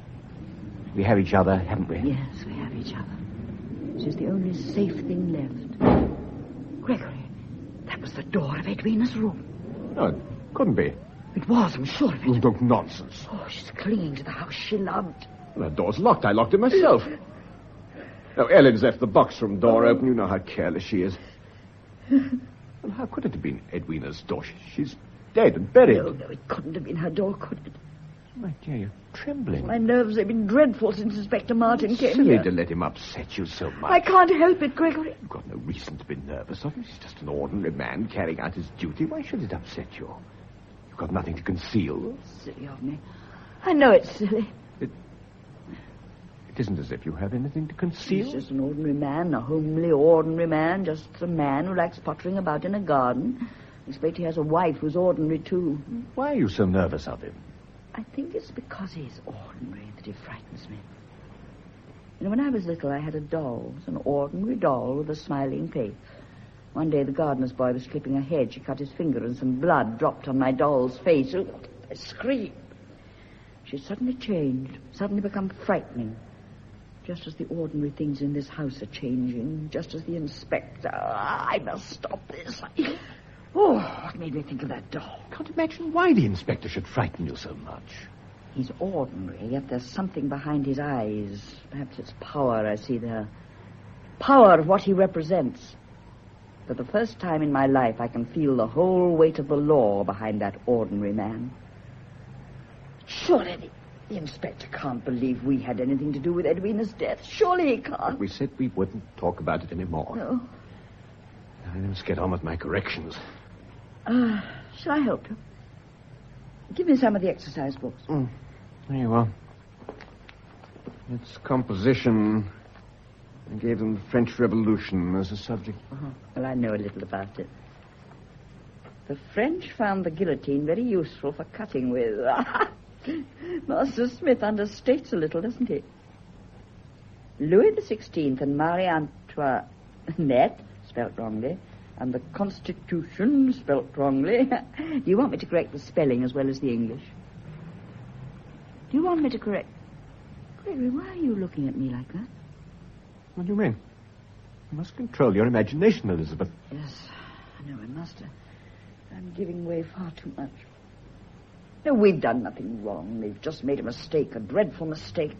We have each other, haven't we? Yes, we have each other. She's the only safe thing left. Gregory, that was the door of Edwina's room. No, it couldn't be. It was, I'm sure of it. Look, nonsense. Oh, she's clinging to the house she loved. Well, that door's locked. I locked it myself. Oh, Ellen's left the box room door open. You know how careless she is. Well, how could it have been Edwina's door? She's dead and buried. No, it couldn't have been her door, could it? My dear, you're trembling. My nerves have been dreadful since Inspector Martin came Silly here. to let him upset you so much. I can't help it, Gregory. You've got no reason to be nervous of him. He's just an ordinary man carrying out his duty. Why should it upset you? You've got nothing to conceal. Silly of me. I know it's silly. It isn't as if you have anything to conceal. He's just an ordinary man, a homely, ordinary man, just a man who likes pottering about in a garden. I expect he has a wife who's ordinary, too. Why are you so nervous of him? I think it's because he's ordinary that he frightens me. You know, when I was little, I had a doll. It was an ordinary doll with a smiling face. One day, the gardener's boy was clipping a hedge. He cut his finger, and some blood dropped on my doll's face. Oh, I screamed. She suddenly changed, suddenly become frightening. Just as the ordinary things in this house are changing, just as the inspector... I must stop this. Oh, what made me think of that doll? I can't imagine why the inspector should frighten you so much. He's ordinary, yet there's something behind his eyes. Perhaps it's power I see there. Power of what he represents. For the first time in my life, I can feel the whole weight of the law behind that ordinary man. Surely the inspector can't believe we had anything to do with Edwina's death. Surely he can't. We said we wouldn't talk about it anymore. No. I must get on with my corrections. Shall I help you? Give me some of the exercise books. There you are. It's composition. I gave them the French Revolution as a subject. Well, I know a little about it. The French found the guillotine very useful for cutting with. Master Smith understates a little, doesn't he? Louis XVI and Marie Antoinette, spelt wrongly, and the Constitution, spelt wrongly. Do you want me to correct the spelling as well as the English? Do you want me to correct... Gregory, why are you looking at me like that? What do you mean? You must control your imagination, Elizabeth. Yes, I know I must. I'm giving way far too much. No, we've done nothing wrong. We've just made a mistake, a dreadful mistake.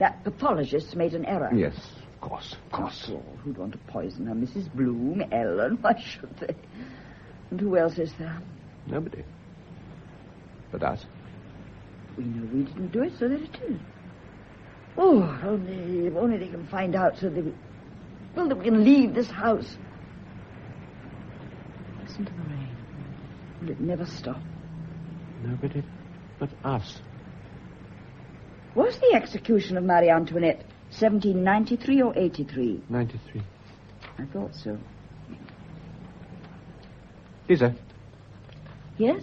That pathologist made an error. Yes, of course. After all, who'd want to poison her? Mrs. Bloom, Ellen, why should they? And who else is there? Nobody. But us. We know we didn't do it, so that it is. Oh, if only they can find out so that that we can leave this house. Listen to the rain. Will it never stop? Nobody but us. Was the execution of Marie Antoinette 1793 or 83? 93. I thought so. Lisa, Yes?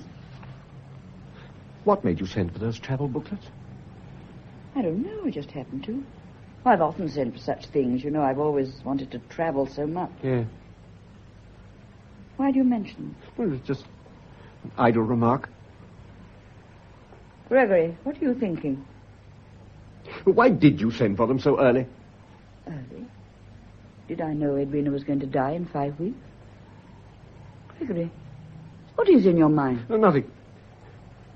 what made you send for those travel booklets? I don't know. I just happened to. I've often sent for such things. You know, I've always wanted to travel so much. Yeah. Why do you mention them? Well, it's just an idle remark. Gregory, what are you thinking? Why did you send for them so early? Early? Did I know Edwina was going to die in 5 weeks? Gregory, what is in your mind? No, nothing.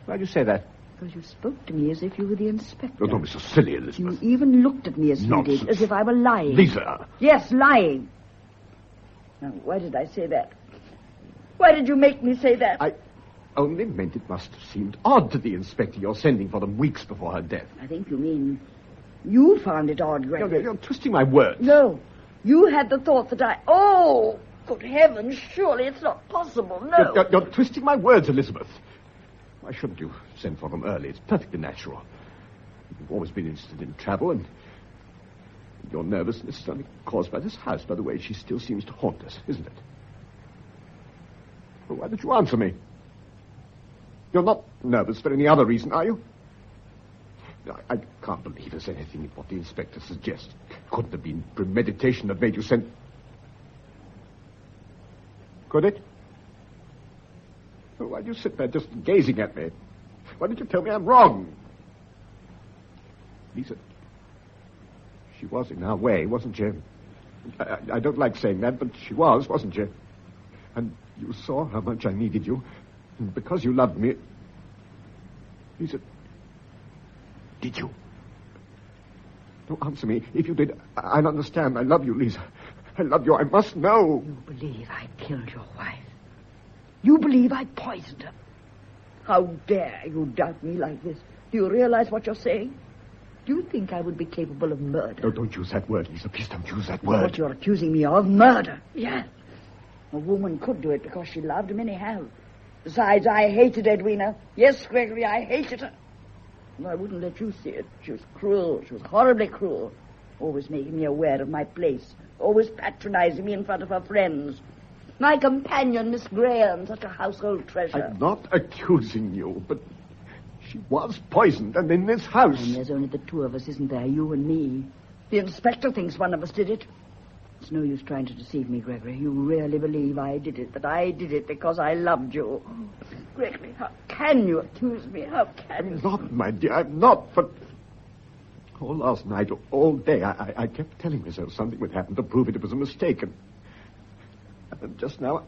Why do you say that? Because you spoke to me as if you were the inspector. Oh, don't be so silly, Elizabeth. You even looked at me as you Nonsense. did, as if I were lying. Lisa! Yes, lying. Now, why did I say that? Why did you make me say that? I only meant it must have seemed odd to the inspector you're sending for them weeks before her death. I think you mean you found it odd, Gregory. You're twisting my words. No. You had the thought that I... Oh, good heavens, surely it's not possible. No. You're twisting my words, Elizabeth. Why shouldn't you send for them early? It's perfectly natural. You've always been interested in travel, and your nervousness is only caused by this house. By the way, she still seems to haunt us, isn't it? Well, why did you answer me? You're not nervous for any other reason, are you? I can't believe there's anything in what the inspector suggests. Couldn't have been premeditation that made you send... Could it? Well, why do you sit there just gazing at me? Why did you tell me I'm wrong? Lisa, she was in our way, wasn't she? I don't like saying that, but she was, wasn't she? And you saw how much I needed you. And because you loved me... Lisa, did you? No, answer me. If you did, I'll understand. I love you, Lisa. I love you. I must know. You believe I killed your wife. You believe I poisoned her. How dare you doubt me like this? Do you realize what you're saying? Do you think I would be capable of murder? No, don't use that word, Lisa. Please don't use that word. What you're accusing me of? Murder. Yes. A woman could do it because she loved him anyhow. Besides, I hated Edwina. Yes, Gregory, I hated her. And I wouldn't let you see it. She was cruel. She was horribly cruel. Always making me aware of my place. Always patronizing me in front of her friends. My companion, Miss Graham, such a household treasure. I'm not accusing you, but she was poisoned, and in this house. And there's only the two of us, isn't there? You and me. The inspector thinks one of us did it. It's no use trying to deceive me, Gregory. You really believe I did it, that I did it because I loved you. Gregory, how can you accuse me? How can you? I'm not, my dear, I'm not, but... All last night, all day, I kept telling myself something would happen to prove it was a mistake, and just now,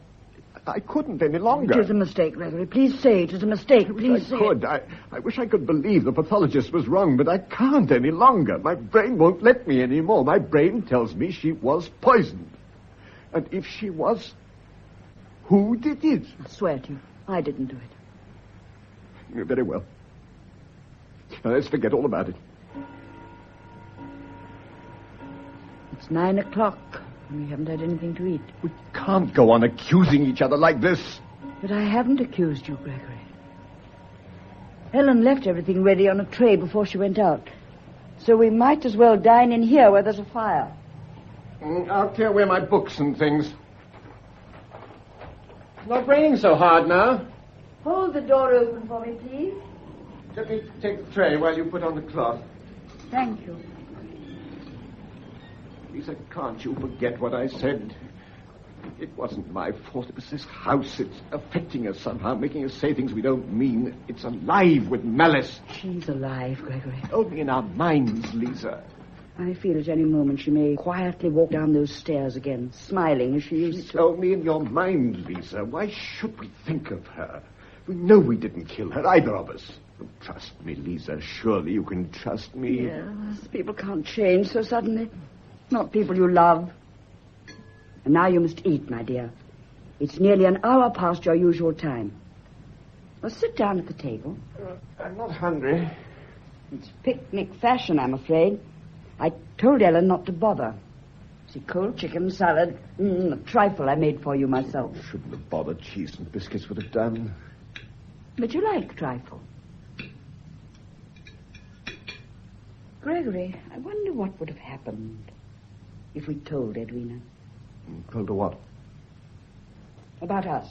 I couldn't any longer. It is a mistake, Gregory. Please say it is a mistake. Please say it. I wish I could believe the pathologist was wrong, but I can't any longer. My brain won't let me anymore. My brain tells me she was poisoned. And if she was, who did it? I swear to you, I didn't do it. Very well. Now, let's forget all about it. It's 9 o'clock, and we haven't had anything to eat. We can't go on accusing each other like this. But I haven't accused you, Gregory. Helen left everything ready on a tray before she went out. So we might as well dine in here where there's a fire. I'll clear away my books and things. It's not raining so hard now. Hold the door open for me, please. Let me take the tray while you put on the cloth. Thank you. Lisa, can't you forget what I said? It wasn't my fault. It was this house. It's affecting us somehow, making us say things we don't mean. It's alive with malice. She's alive, Gregory. Only in our minds, Lisa. I feel at any moment she may quietly walk down those stairs again, smiling as she used She's to. only in your mind, Lisa. Why should we think of her? We know we didn't kill her, either of us. Trust me, Lisa. Surely you can trust me. Yes, people can't change so suddenly. Not people you love. And now you must eat, my dear. It's nearly an hour past your usual time. Well, sit down at the table. I'm not hungry. It's picnic fashion, I'm afraid. I told Ellen not to bother. See, cold chicken, salad, a trifle I made for you myself. Shouldn't have bothered. Cheese and biscuits would have done. But you like trifle. Gregory, I wonder what would have happened if we told Edwina. Told her what? About us.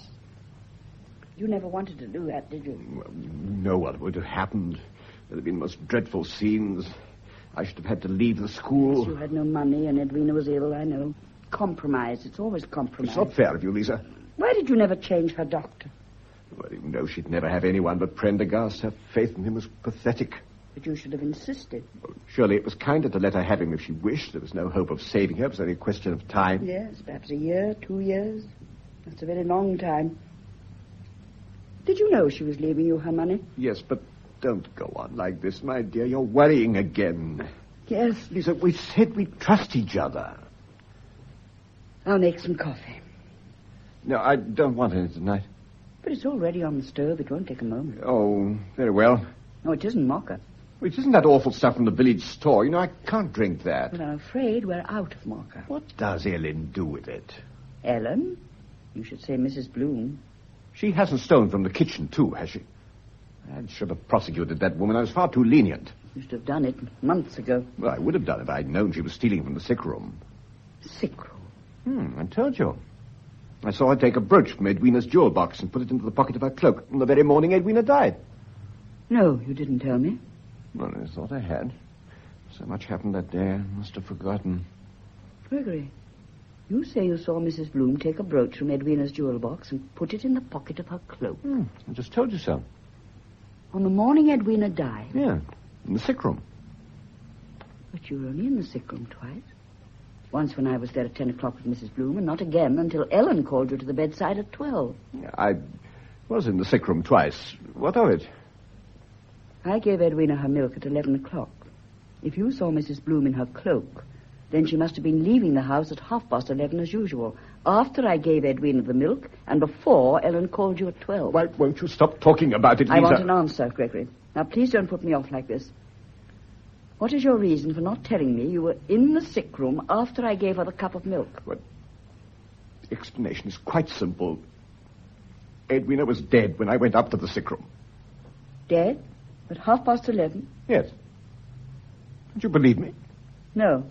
You never wanted to do that, did you? Well, you know what would have happened. There'd have been the most dreadful scenes. I should have had to leave the school. Yes, you had no money and Edwina was ill, I know. Compromise. It's always compromise. It's not fair of you, Lisa. Why did you never change her doctor? Well, you know she'd never have anyone but Prendergast. Her faith in him was pathetic. But you should have insisted. Well, surely it was kinder to let her have him if she wished. There was no hope of saving her. It was only a question of time. Yes, perhaps a year, 2 years. That's a very long time. Did you know she was leaving you her money? Yes, but don't go on like this, my dear. You're worrying again. Yes. Lisa, we said we'd trust each other. I'll make some coffee. No, I don't want any tonight. But it's already on the stove. It won't take a moment. Oh, very well. No, it isn't mocha. Which isn't that awful stuff from the village store. You know, I can't drink that. But I'm afraid we're out of mocha. What does Ellen do with it? Ellen? You should say Mrs. Bloom. She hasn't stolen from the kitchen, too, has she? I should have prosecuted that woman. I was far too lenient. You should have done it months ago. Well, I would have done if I'd known she was stealing from the sick room. Sick room? I told you. I saw her take a brooch from Edwina's jewel box and put it into the pocket of her cloak on the very morning Edwina died. No, you didn't tell me. Well, I thought I had. So much happened that day, I must have forgotten. Gregory, you say you saw Mrs. Bloom take a brooch from Edwina's jewel box and put it in the pocket of her cloak. I just told you so. On the morning Edwina died? Yeah, in the sick room. But you were only in the sick room twice. Once when I was there at 10 o'clock with Mrs. Bloom, and not again until Ellen called you to the bedside at 12. I was in the sick room twice. What of it? I gave Edwina her milk at 11 o'clock. If you saw Mrs. Bloom in her cloak, then she must have been leaving the house at 11:30 as usual, after I gave Edwina the milk and before Ellen called you at 12. Why won't you stop talking about it, Lisa? I want an answer, Gregory. Now, please don't put me off like this. What is your reason for not telling me you were in the sick room after I gave her the cup of milk? Well, the explanation is quite simple. Edwina was dead when I went up to the sick room. Dead? At 11:30? Yes. Don't you believe me? No.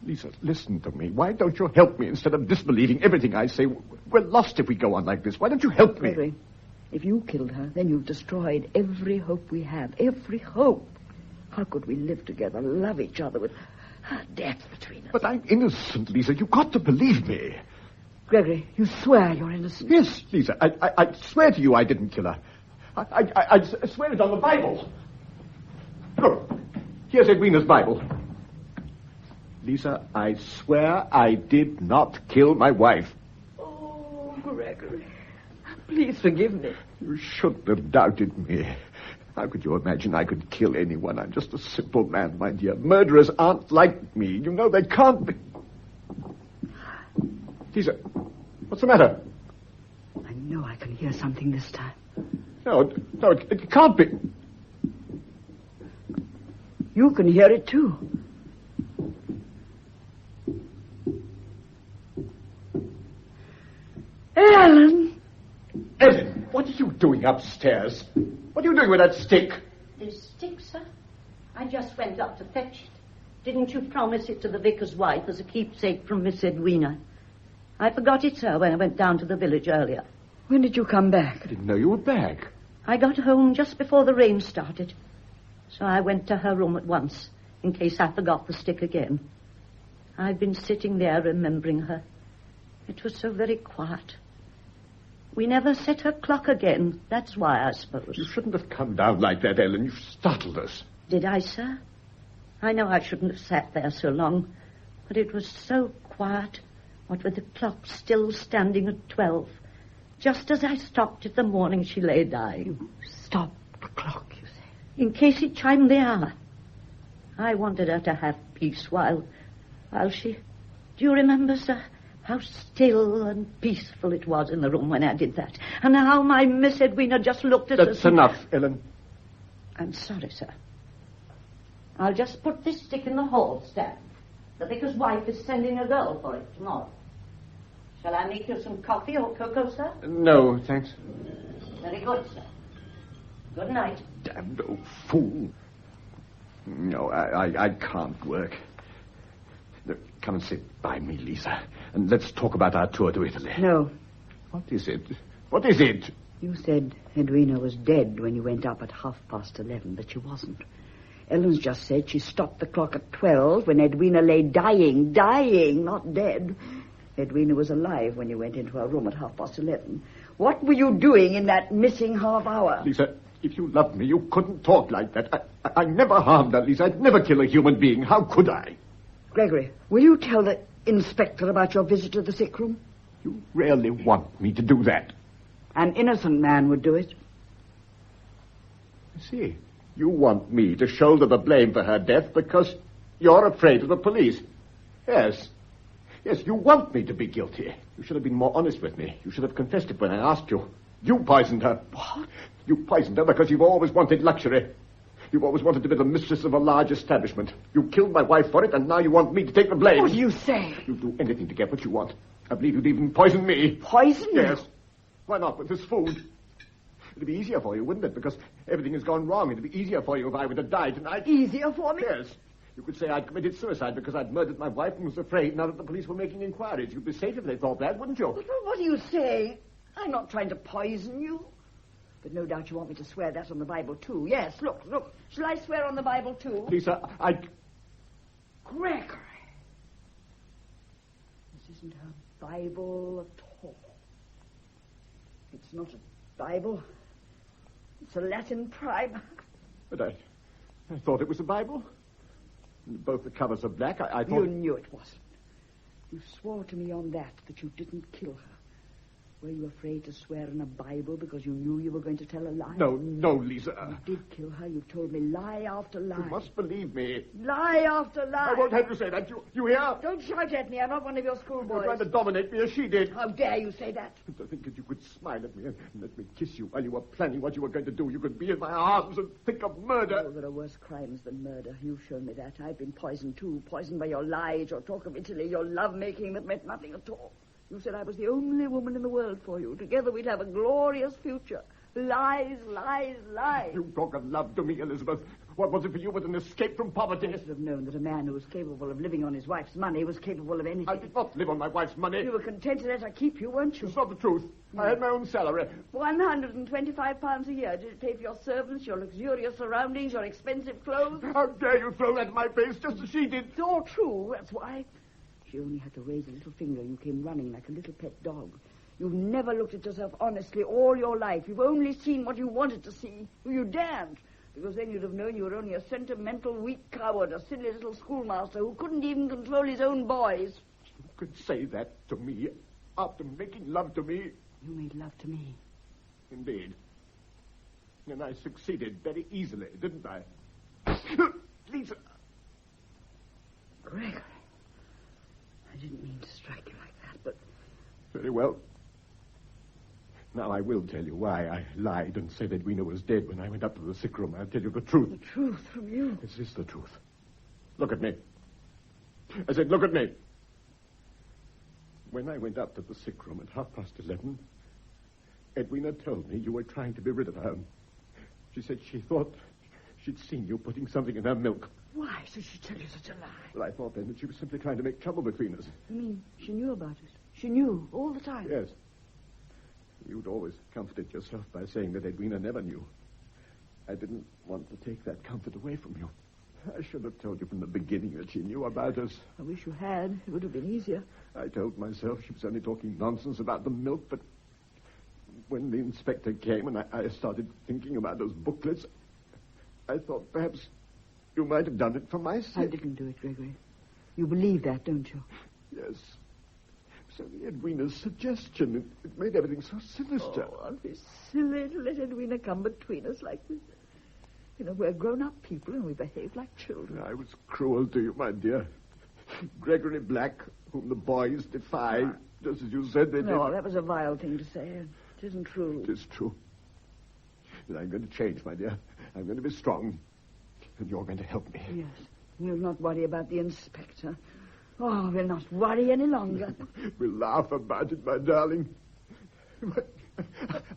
Lisa, listen to me. Why don't you help me instead of disbelieving everything I say? We're lost if we go on like this. Why don't you help me? Gregory, if you killed her, then you've destroyed every hope we have. Every hope. How could we live together, love each other with death between us? But I'm innocent, Lisa. You've got to believe me. Gregory, you swear you're innocent. Yes, Lisa. I swear to you I didn't kill her. I swear it on the Bible. Look, here's Edwina's Bible. Lisa, I swear I did not kill my wife. Oh, Gregory, please forgive me. You shouldn't have doubted me. How could you imagine I could kill anyone? I'm just a simple man, my dear. Murderers aren't like me. You know they can't be. Lisa, what's the matter? I know I can hear something this time. No, it can't be. You can hear it, too. Ellen! Ellen, what are you doing upstairs? What are you doing with that stick? The stick, sir? I just went up to fetch it. Didn't you promise it to the vicar's wife as a keepsake from Miss Edwina? I forgot it, sir, when I went down to the village earlier. When did you come back? I didn't know you were back. I got home just before the rain started. So I went to her room at once, in case I forgot the stick again. I've been sitting there remembering her. It was so very quiet. We never set her clock again. That's why, I suppose. You shouldn't have come down like that, Ellen. You've startled us. Did I, sir? I know I shouldn't have sat there so long, but it was so quiet, what with the clock still standing at 12. Just as I stopped it the morning she lay dying. Stop the clock, you say? In case it chimed the hour. I wanted her to have peace while she... Do you remember, sir, how still and peaceful it was in the room when I did that? And how my Miss Edwina just looked at us... That's enough, Ellen. I'm sorry, sir. I'll just put this stick in the hall stand. The vicar's wife is sending a girl for it tomorrow. Shall I make you some coffee or cocoa, sir? No, thanks. Very good, sir. Good night. Damned old fool. No, I can't work. Look, come and sit by me, Lisa, and let's talk about our tour to Italy. No. What is it? What is it? You said Edwina was dead when you went up at 11:30, but she wasn't. Ellen's just said she stopped the clock at 12 when Edwina lay dying, not dead. Edwina was alive when you went into her room at 11:30. What were you doing in that missing half hour? Lisa, if you loved me, you couldn't talk like that. I never harmed her, Lisa. I'd never kill a human being. How could I? Gregory, will you tell the inspector about your visit to the sick room? You really want me to do that? An innocent man would do it. I see. You want me to shoulder the blame for her death because you're afraid of the police. Yes. Yes, you want me to be guilty. You should have been more honest with me. You should have confessed it when I asked you. You poisoned her. What? You poisoned her because you've always wanted luxury. You've always wanted to be the mistress of a large establishment. You killed my wife for it, and now you want me to take the blame. What do you say? You'd do anything to get what you want. I believe you'd even poison me. Poison you? Yes. Why not with this food? It'd be easier for you, wouldn't it? Because everything has gone wrong. It'd be easier for you if I were to die tonight. Easier for me? Yes. You could say I'd committed suicide because I'd murdered my wife and was afraid now that the police were making inquiries. You'd be safe if they thought that, wouldn't you? What are you saying? I'm not trying to poison you. But no doubt you want me to swear that on the Bible, too. Yes, look. Shall I swear on the Bible, too? Lisa, Gregory. This isn't a Bible at all. It's not a Bible. It's a Latin primer. But I thought it was a Bible. Both the covers are black. I thought... You knew it wasn't. You swore to me on that you didn't kill her. Were you afraid to swear in a Bible because you knew you were going to tell a lie? No, Lisa. You did kill her. You've told me lie after lie. You must believe me. Lie after lie. I won't have you say that. You hear? Don't shout at me. I'm not one of your schoolboys. You're trying to dominate me as she did. How dare you say that? To think that you could smile at me and let me kiss you while you were planning what you were going to do. You could be in my arms and think of murder. Oh, there are worse crimes than murder. You've shown me that. I've been poisoned, too. Poisoned by your lies, your talk of Italy, your love-making that meant nothing at all. You said I was the only woman in the world for you. Together we'd have a glorious future. Lies. You talk of love to me, Elizabeth. What was it for you but an escape from poverty? I should have known that a man who was capable of living on his wife's money was capable of anything. I did not live on my wife's money. You were content to let her keep you, weren't you? It's not the truth. I had my own salary. £125 a year. Did it pay for your servants, your luxurious surroundings, your expensive clothes? How dare you throw that in my face just as she did? It's all true, that's why. She only had to raise a little finger. You came running like a little pet dog. You've never looked at yourself honestly all your life. You've only seen what you wanted to see. You daren't. Because then you'd have known you were only a sentimental, weak coward, a silly little schoolmaster who couldn't even control his own boys. You could say that to me after making love to me. You made love to me. Indeed. And I succeeded very easily, didn't I? Lisa. Gregory. I didn't mean to strike you like that, but... Very well. Now I will tell you why I lied and said Edwina was dead when I went up to the sick room. I'll tell you the truth. The truth from you? This is the truth. Look at me. I said, look at me. When I went up to the sick room at 11:30, Edwina told me you were trying to be rid of her. She said she thought she'd seen you putting something in her milk. Why should she tell you such a lie? Well, I thought then that she was simply trying to make trouble between us. You mean she knew about it? She knew all the time? Yes. You'd always comforted yourself by saying that Edwina never knew. I didn't want to take that comfort away from you. I should have told you from the beginning that she knew about us. I wish you had. It would have been easier. I told myself she was only talking nonsense about the milk, but when the inspector came and I started thinking about those booklets, I thought perhaps you might have done it for my sake. I didn't do it, Gregory. You believe that, don't you? Yes. It was only Edwina's suggestion. It made everything so sinister. Oh, aren't we silly to let Edwina come between us like this? You know, we're grown-up people and we behave like children. I was cruel to you, my dear. Gregory Black, whom the boys defy, just as you said they did. No, that was a vile thing to say. It isn't true. It is true. But I'm going to change, my dear. I'm going to be strong. And you're going to help me. Yes. We'll not worry about the inspector. Oh, we'll not worry any longer. We'll laugh about it, my darling.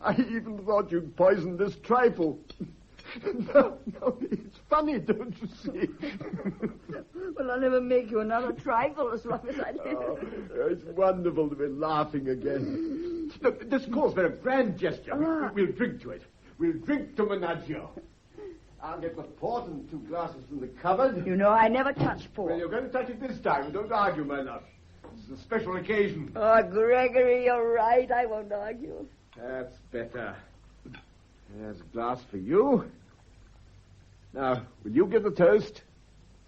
I even thought you'd poisoned this trifle. No, it's funny, don't you see? Well, I'll never make you another trifle as long as I live. Oh, it's wonderful to be laughing again. Look, this calls for a grand gesture. We'll drink to it. We'll drink to Menaggio. I'll get the port and 2 glasses from the cupboard. You know I never touch port. Well, you're going to touch it this time. Don't argue, my love. This is a special occasion. Oh, Gregory, you're right. I won't argue. That's better. There's a glass for you. Now, will you give the toast?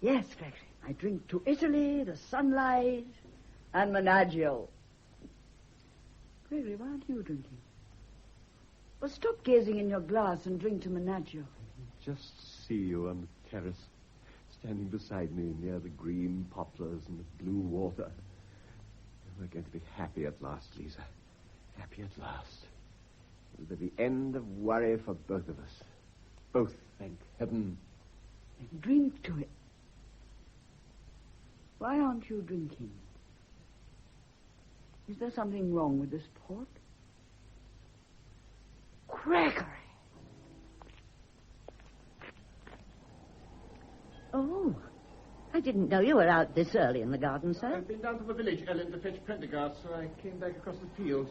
Yes, Gregory. I drink to Italy, the sunlight, and Menaggio. Gregory, why aren't you drinking? Well, stop gazing in your glass and drink to Menaggio. Just see you on the terrace, standing beside me near the green poplars and the blue water. We're going to be happy at last, Lisa. Happy at last. It'll be the end of worry for both of us. Both, thank heaven. Then drink to it. Why aren't you drinking? Is there something wrong with this port? Gregory! Oh, I didn't know you were out this early in the garden, sir. I've been down to the village, Ellen, to fetch Prendergast, so I came back across the fields.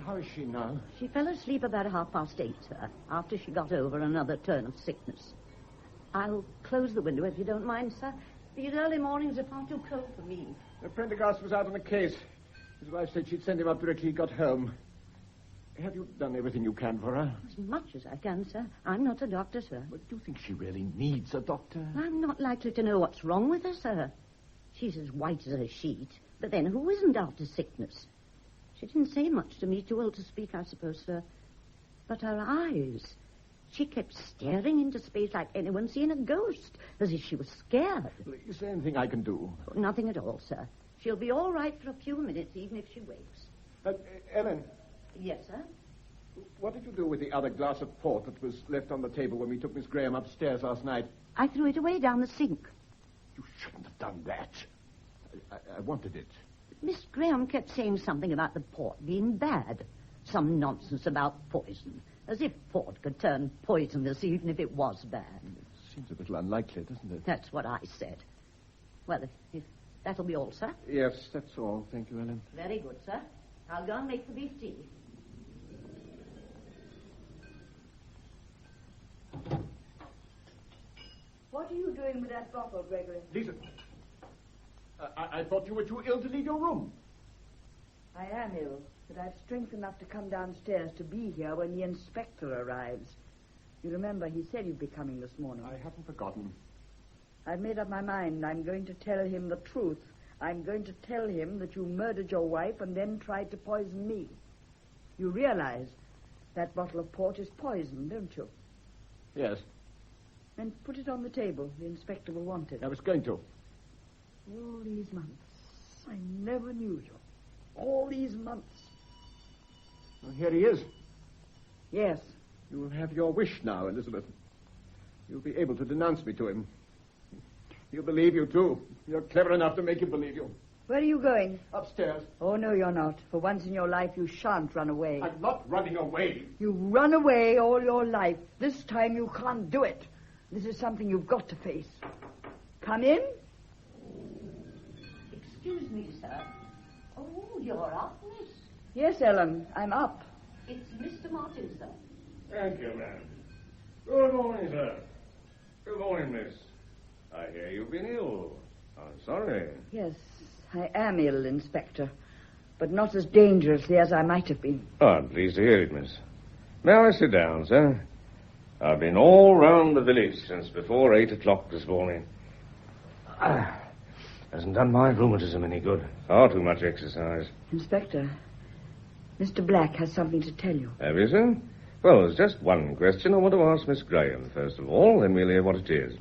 How is she now? She fell asleep about 8:30, sir, after she got over another turn of sickness. I'll close the window if you don't mind, sir. These early mornings are far too cold for me. Prendergast was out on a case. His wife said she'd send him up directly he got home. Have you done everything you can for her? As much as I can, sir. I'm not a doctor, sir. But do you think she really needs a doctor? I'm not likely to know what's wrong with her, sir. She's as white as a sheet. But then who isn't after sickness? She didn't say much to me, too ill to speak, I suppose, sir. But her eyes... She kept staring into space like anyone seeing a ghost, as if she was scared. Is there anything I can do? Oh, nothing at all, sir. She'll be all right for a few minutes, even if she wakes. Ellen. Yes, sir? What did you do with the other glass of port that was left on the table when we took Miss Graham upstairs last night? I threw it away down the sink. You shouldn't have done that. I wanted it. Miss Graham kept saying something about the port being bad. Some nonsense about poison. As if port could turn poisonous even if it was bad. It seems a little unlikely, doesn't it? That's what I said. Well, if that'll be all, sir. Yes, that's all. Thank you, Ellen. Very good, sir. I'll go and make the beef tea. What are you doing with that bottle, Gregory? Lisa, I thought you were too ill to leave your room. I am ill, but I've strength enough to come downstairs to be here when the inspector arrives. You remember he said you'd be coming this morning. I haven't forgotten. I've made up my mind. I'm going to tell him the truth. I'm going to tell him that you murdered your wife and then tried to poison me. You realize that bottle of port is poison, don't you? Yes. Then put it on the table. The inspector will want it. I was going to. All these months, I never knew you. All these months. Well, here he is. Yes. You'll have your wish now, Elizabeth. You'll be able to denounce me to him. He'll believe you, too. You're clever enough to make him believe you. Where are you going? Upstairs. Oh, no, you're not. For once in your life, you shan't run away. I'm not running away. You run away all your life. This time you can't do it. This is something you've got to face. Come in. Excuse me, sir. Oh, you're up, miss. Yes, Ellen, I'm up. It's Mr. Martin, sir. Thank you, ma'am. Good morning, sir. Good morning, miss. I hear you've been ill. I'm sorry. Yes, I am ill, Inspector, but not as dangerously as I might have been. Oh, I'm pleased to hear it, miss. May I sit down, sir? I've been all round the village since before 8 o'clock this morning. Hasn't done my rheumatism any good. Far too much exercise. Inspector, Mr. Black has something to tell you. Have you, sir? Well, there's just one question I want to ask Miss Graham, first of all, then we'll hear what it is.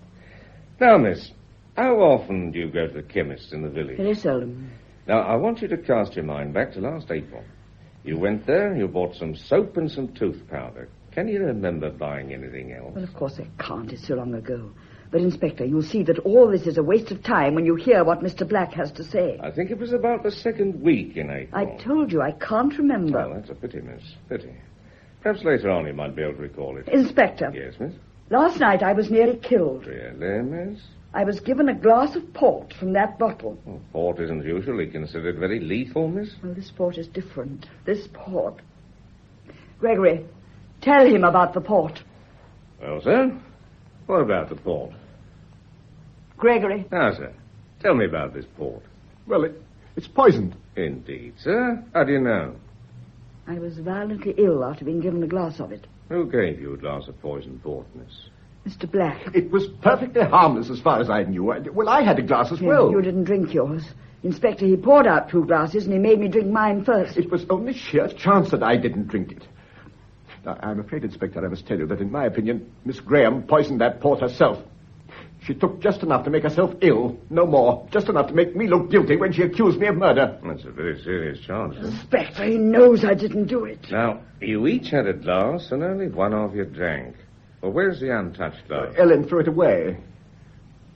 Now, miss, how often do you go to the chemist in the village? Very seldom. Now, I want you to cast your mind back to last April. You went there, you bought some soap and some tooth powder. Can you remember buying anything else? Well, of course I can't. It's so long ago. But, Inspector, you'll see that all this is a waste of time when you hear what Mr. Black has to say. I think it was about the second week in April. I told you I can't remember. Oh, that's a pity, miss. Pity. Perhaps later on you might be able to recall it. Inspector. Yes, miss? Last night I was nearly killed. Really, miss? I was given a glass of port from that bottle. Well, port isn't usually considered very lethal, miss. Well, this port is different. This port. Gregory, tell him about the port. Well, sir, what about the port? Gregory. Now, sir, tell me about this port. Well, it's poisoned. Indeed, sir. How do you know? I was violently ill after being given a glass of it. Who gave you a glass of poisoned port, miss? Mr. Black. It was perfectly harmless as far as I knew. Well, I had a glass as well. You didn't drink yours. Inspector, he poured out 2 glasses and he made me drink mine first. It was only sheer chance that I didn't drink it. Now, I'm afraid, Inspector, I must tell you that, in my opinion, Miss Graham poisoned that port herself. She took just enough to make herself ill, no more. Just enough to make me look guilty when she accused me of murder. That's a very serious charge, sir. Inspector, he knows I didn't do it. Now, you each had a glass and only one of you drank. Well, where's the untouched glass? Ellen threw it away.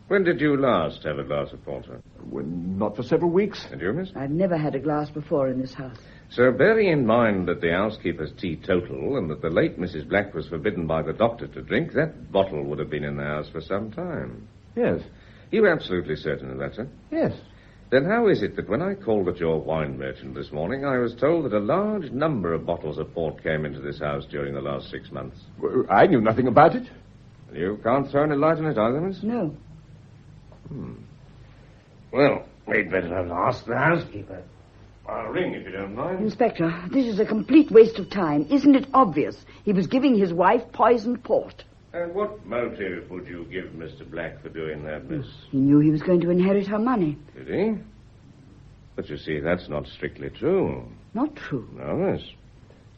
When did you last have a glass of porter? Well, not for several weeks. And you, miss? I've never had a glass before in this house. So, bearing in mind that the housekeeper's teetotal and that the late Mrs. Black was forbidden by the doctor to drink, that bottle would have been in the house for some time. Yes. You're absolutely certain of that, sir? Yes. Then how is it that when I called at your wine merchant this morning, I was told that a large number of bottles of port came into this house during the last 6 months? Well, I knew nothing about it. You can't throw any light on it either, miss? No. Well, we'd better have asked the housekeeper. I'll ring if you don't mind. Inspector, this is a complete waste of time. Isn't it obvious? He was giving his wife poisoned port. And what motive would you give Mr. Black for doing that, miss? He knew he was going to inherit her money. Did he? But you see, that's not strictly true. Not true. No, miss.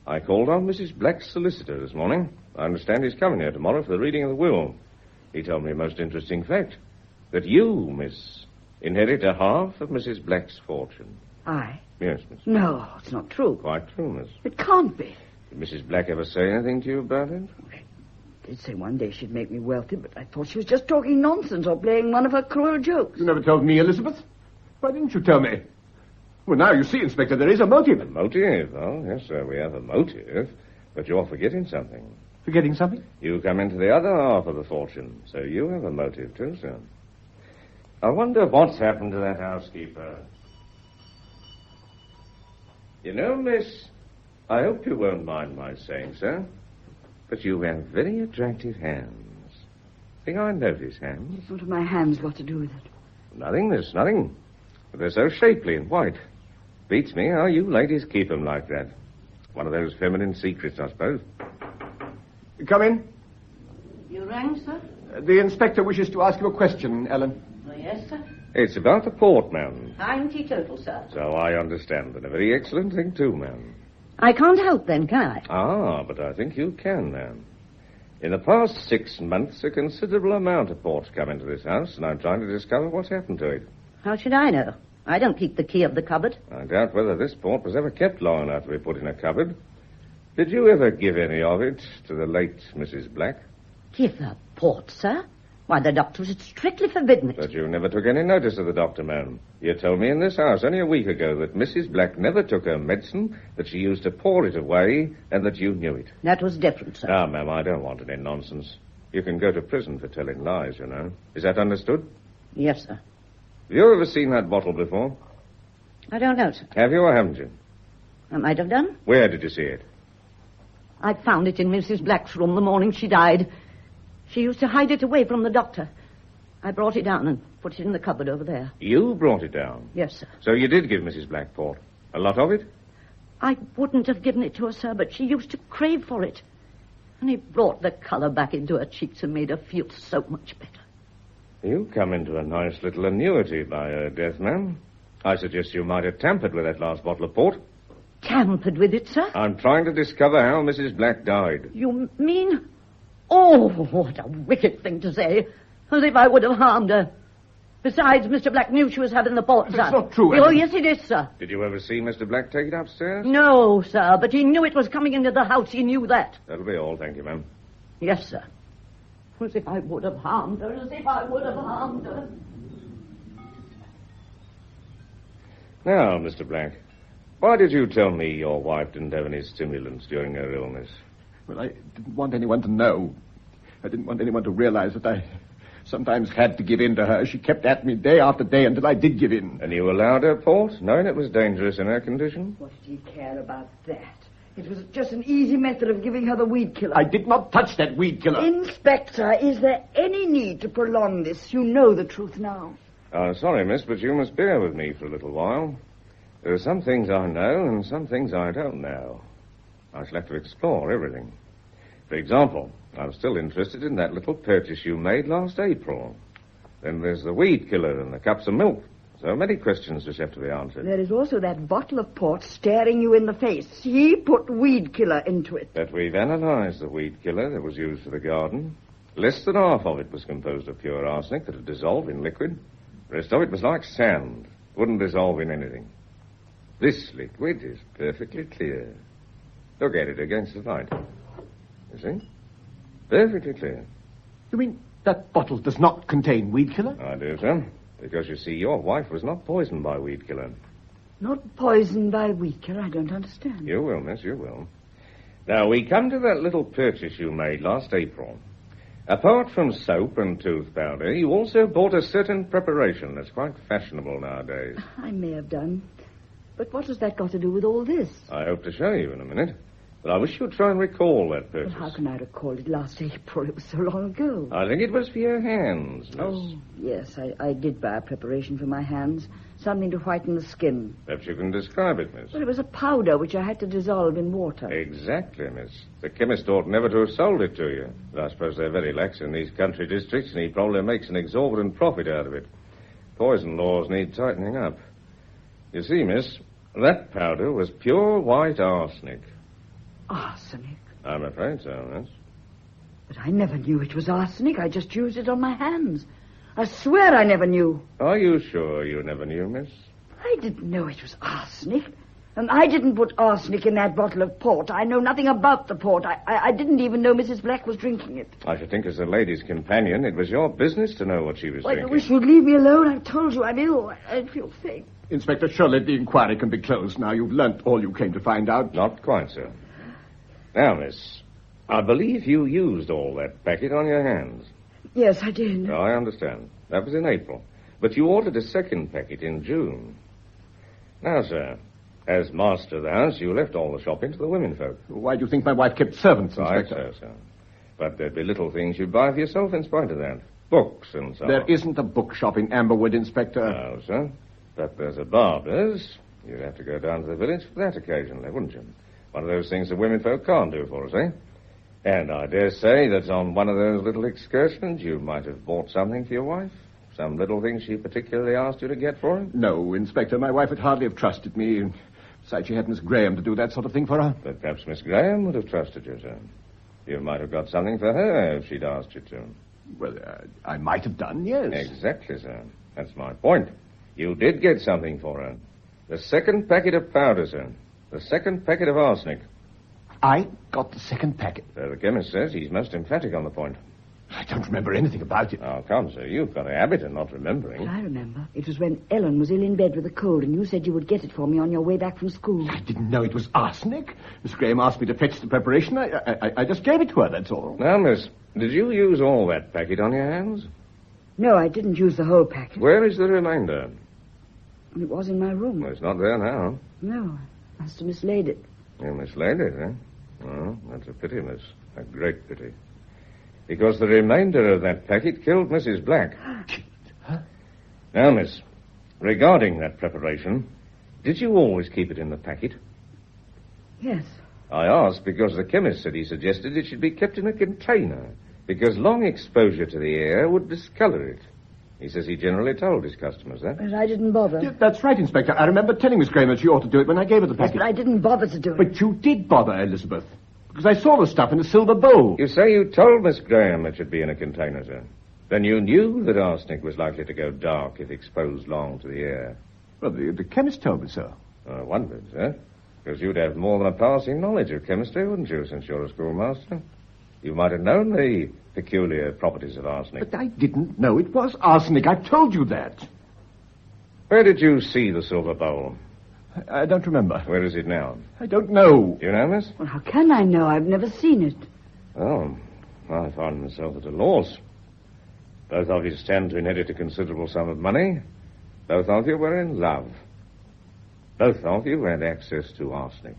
I called on Mrs. Black's solicitor this morning. I understand he's coming here tomorrow for the reading of the will. He told me a most interesting fact. That you, miss, inherit a half of Mrs. Black's fortune. I? Yes, miss. No, it's not true. Quite true, miss. It can't be. Did Mrs. Black ever say anything to you about it? She did say one day she'd make me wealthy, but I thought she was just talking nonsense or playing one of her cruel jokes. You never told me, Elizabeth. Why didn't you tell me? Well, now you see, Inspector, there is a motive. A motive? Oh, yes, sir, we have a motive. But you're forgetting something. Forgetting something? You come into the other half of the fortune, so you have a motive too, sir. I wonder what's happened to that housekeeper. You know, miss, I hope you won't mind my saying so, but you have very attractive hands. Think I notice hands? What have my hands got to do with it? Nothing, miss, nothing. But they're so shapely and white. Beats me how you ladies keep them like that. One of those feminine secrets, I suppose. Come in. You rang, sir? The inspector wishes to ask you a question, Ellen. Oh, yes, sir. It's about the port, ma'am. I'm teetotal, sir. So I understand, and a very excellent thing, too, ma'am. I can't help then, can I? Ah, but I think you can, ma'am. In the past 6 months, a considerable amount of port's come into this house, and I'm trying to discover what's happened to it. How should I know? I don't keep the key of the cupboard. I doubt whether this port was ever kept long enough to be put in a cupboard. Did you ever give any of it to the late Mrs. Black? Give her port, sir? Why, the doctor had strictly forbidden it. But you never took any notice of the doctor, ma'am. You told me in this house only a week ago that Mrs. Black never took her medicine, that she used to pour it away, and that you knew it. That was different, sir. Now, ma'am, I don't want any nonsense. You can go to prison for telling lies, you know. Is that understood? Yes, sir. Have you ever seen that bottle before? I don't know, sir. Have you or haven't you? I might have done. Where did you see it? I found it in Mrs. Black's room the morning she died. She used to hide it away from the doctor. I brought it down and put it in the cupboard over there. You brought it down? Yes, sir. So you did give Mrs. Black port? A lot of it? I wouldn't have given it to her, sir, but she used to crave for it. And it brought the colour back into her cheeks and made her feel so much better. You come into a nice little annuity by her death, ma'am. I suggest you might have tampered with that last bottle of port. Tampered with it, sir? I'm trying to discover how Mrs. Black died. You mean... Oh, what a wicked thing to say. As if I would have harmed her. Besides, Mr. Black knew she was having the port, sir. That's not true, Oh, Edwin. yes, it is, sir. Did you ever see Mr. Black take it upstairs? No, sir, but he knew it was coming into the house. He knew that. That'll be all, thank you, ma'am. Yes, sir. As if I would have harmed her. As if I would have harmed her. Now, Mr. Black, why did you tell me your wife didn't have any stimulants during her illness? Well, I didn't want anyone to know. I didn't want anyone to realize that I sometimes had to give in to her. She kept at me day after day until I did give in. And you allowed her port, knowing it was dangerous in her condition? What did he care about that? It was just an easy method of giving her the weed killer. I did not touch that weed killer. Inspector, is there any need to prolong this? You know the truth now. Sorry, miss, but you must bear with me for a little while. There are some things I know and some things I don't know. I shall have to explore everything. For example, I'm still interested in that little purchase you made last April. Then there's the weed killer and the cups of milk. So many questions which have to be answered. There is also that bottle of port staring you in the face. He put weed killer into it. But we've analyzed the weed killer that was used for the garden. Less than half of it was composed of pure arsenic that had dissolved in liquid. The rest of it was like sand. Wouldn't dissolve in anything. This liquid is perfectly clear. Look at it against the light. You see? Perfectly clear. You mean that bottle does not contain weed killer? I do, sir. Because, you see, your wife was not poisoned by weed killer. Not poisoned by weed killer? I don't understand. You will, miss, you will. Now, we come to that little purchase you made last April. Apart from soap and tooth powder, you also bought a certain preparation that's quite fashionable nowadays. I may have done. But what has that got to do with all this? I hope to show you in a minute. But I wish you'd try and recall that purchase. Well, how can I recall it last April? It was so long ago. I think it was for your hands, miss. Oh, yes, I did buy a preparation for my hands. Something to whiten the skin. Perhaps you can describe it, miss. Well, it was a powder which I had to dissolve in water. Exactly, miss. The chemist ought never to have sold it to you. But I suppose they're very lax in these country districts, and he probably makes an exorbitant profit out of it. Poison laws need tightening up. You see, miss, that powder was pure white arsenic. Arsenic? I'm afraid so, miss. But I never knew it was arsenic. I just used it on my hands. I swear I never knew. Are you sure you never knew, miss? I didn't know it was arsenic. And I didn't put arsenic in that bottle of port. I know nothing about the port. I didn't even know Mrs. Black was drinking it. I should think as a lady's companion, it was your business to know what she was I drinking. wish you'd leave me alone. I've told you I'm ill. I feel faint. Inspector, surely the inquiry can be closed now. You've learnt all you came to find out. Not quite, sir. Now, miss, I believe you used all that packet on your hands. Yes, I did. I understand. That was in April. But you ordered a second packet in June. Now, sir, as master of the house, you left all the shopping to the women folk. Why do you think my wife kept servants, Right, Inspector? sir. But there'd be little things you'd buy for yourself in spite of that. Books and so There on. isn't a bookshop in Amberwood, Inspector. No, sir. But there's a barber's. You'd have to go down to the village for that occasionally, wouldn't you? One of those things the women folk can't do for us, eh? And I dare say that on one of those little excursions you might have bought something for your wife. Some little thing she particularly asked you to get for her. No, Inspector, my wife would hardly have trusted me. Besides, she had Miss Graham to do that sort of thing for her. But perhaps Miss Graham would have trusted you, sir. You might have got something for her if she'd asked you to. Well, I might have done, yes. Exactly, sir. That's my point. You did get something for her. The second packet of powder, sir. The second packet of arsenic. I got the second packet. So the chemist says he's most emphatic on the point. I don't remember anything about it. Oh, come, sir. You've got a habit of not remembering. I remember. It was when Ellen was ill in bed with a cold, and you said you would get it for me on your way back from school. I didn't know it was arsenic. Miss Graham asked me to fetch the preparation. I just gave it to her, that's all. Now, miss, did you use all that packet on your hands? No, I didn't use the whole packet. Where is the remainder? It was in my room. Well, it's not there now. No, I must have mislaid it. You mislaid it, eh? Well, that's a pity, miss. A great pity. Because the remainder of that packet killed Mrs. Black. Huh? Now, miss, regarding that preparation, did you always keep it in the packet? Yes. I asked because the chemist said he suggested it should be kept in a container, because long exposure to the air would discolor it. He says he generally told his customers that. But I didn't bother. Yeah, that's right, Inspector. I remember telling Miss Graham that she ought to do it when I gave her the Yes, packet. but I didn't bother to do it. But you did bother, Elizabeth. Because I saw the stuff in a silver bowl. You say you told Miss Graham it should be in a container, sir. Then you knew that arsenic was likely to go dark if exposed long to the air. Well, the chemist told me so. I wondered, sir. Because you'd have more than a passing knowledge of chemistry, wouldn't you, since you're a schoolmaster? You might have known the peculiar properties of arsenic. But I didn't know it was arsenic. I told you that. Where did you see the silver bowl? I don't remember. Where is it now? I don't know. Do you know, miss? Well, how can I know? I've never seen it. Oh, I find myself at a loss. Both of you stand to inherit a considerable sum of money. Both of you were in love. Both of you had access to arsenic.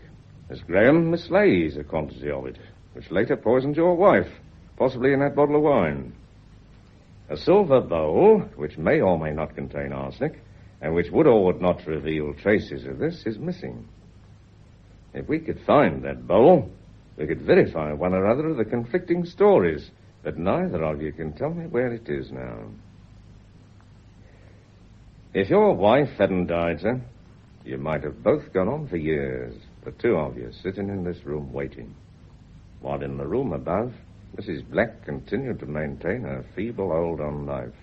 Miss Graham mislays a quantity of it, which later poisoned your wife, possibly in that bottle of wine. A silver bowl, which may or may not contain arsenic, and which would or would not reveal traces of this, is missing. If we could find that bowl, we could verify one or other of the conflicting stories, but neither of you can tell me where it is now. If your wife hadn't died, sir, you might have both gone on for years, the two of you sitting in this room waiting. While in the room above, Mrs. Black continued to maintain her feeble hold on life.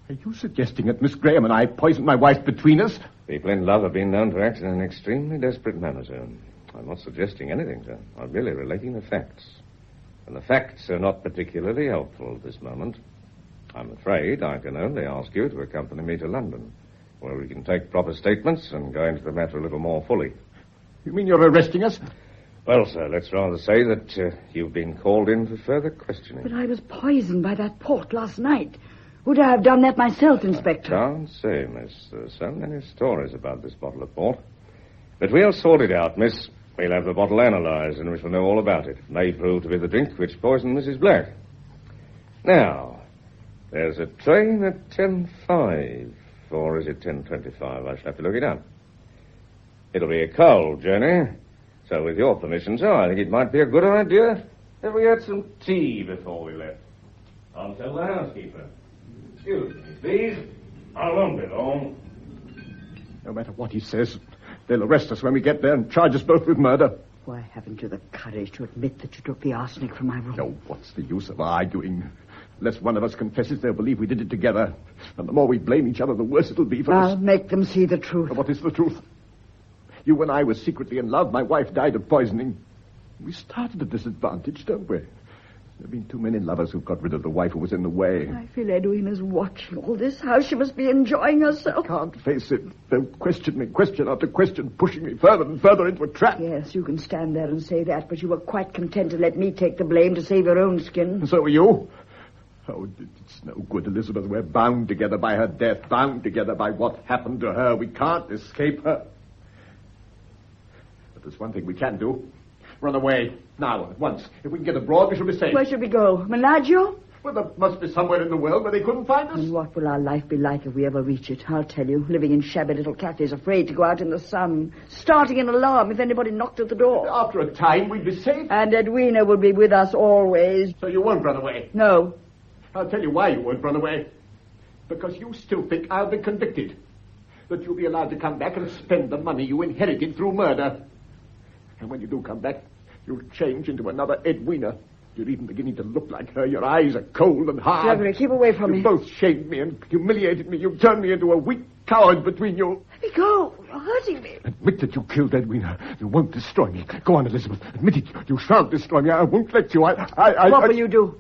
Are you suggesting that Miss Graham and I poisoned my wife between us? People in love have been known to act in an extremely desperate manner, sir. I'm not suggesting anything, sir. I'm merely relating the facts. And the facts are not particularly helpful at this moment. I'm afraid I can only ask you to accompany me to London, where we can take proper statements and go into the matter a little more fully. You mean you're arresting us? Well, sir, let's rather say that you've been called in for further questioning. But I was poisoned by that port last night. Would I have done that myself, Inspector? I can't say, miss. There's so many stories about this bottle of port. But we'll sort it out, miss. We'll have the bottle analyzed, and we shall know all about it. It may prove to be the drink which poisoned Mrs. Black. Now, there's a train at 10:05, or is it 10:25? I shall have to look it up. It'll be a cold journey, so with your permission, sir, I think it might be a good idea if we had some tea before we left. I'll tell the housekeeper. Excuse me, please. I won't be long. No matter what he says, they'll arrest us when we get there and charge us both with murder. Why haven't you the courage to admit that you took the arsenic from my room? No, what's the use of arguing? Unless one of us confesses, they'll believe we did it together. And the more we blame each other, the worse it'll be for us. I'll make them see the truth. What is the truth? You and I were secretly in love. My wife died of poisoning. We started at a disadvantage, don't we? There have been too many lovers who've got rid of the wife who was in the way. I feel Edwina's watching all this. How she must be enjoying herself. I can't face it. They'll question me, question after question, pushing me further and further into a trap. Yes, you can stand there and say that, but you were quite content to let me take the blame to save your own skin. And so are you. Oh, it's no good, Elizabeth. We're bound together by her death, bound together by what happened to her. We can't escape her. But there's one thing we can do. Run away. Now, at once. If we can get abroad, we shall be safe. Where should we go? Menaggio? Well, there must be somewhere in the world where they couldn't find us. And what will our life be like if we ever reach it? I'll tell you, living in shabby little cafes, afraid to go out in the sun, starting an alarm if anybody knocked at the door. After a time, we'd be safe. And Edwina will be with us always. So you won't run away. No. I'll tell you why you won't run away. Because you still think I'll be convicted. That you'll be allowed to come back and spend the money you inherited through murder. And when you do come back, you'll change into another Edwina. You're even beginning to look like her. Your eyes are cold and hard. Gregory, keep away from me. You both shamed me and humiliated me. You've turned me into a weak coward between you. Let me go. You're hurting me. Admit that you killed Edwina. You won't destroy me. Go on, Elizabeth. Admit it. You shan't destroy me. I won't let you. What will you do?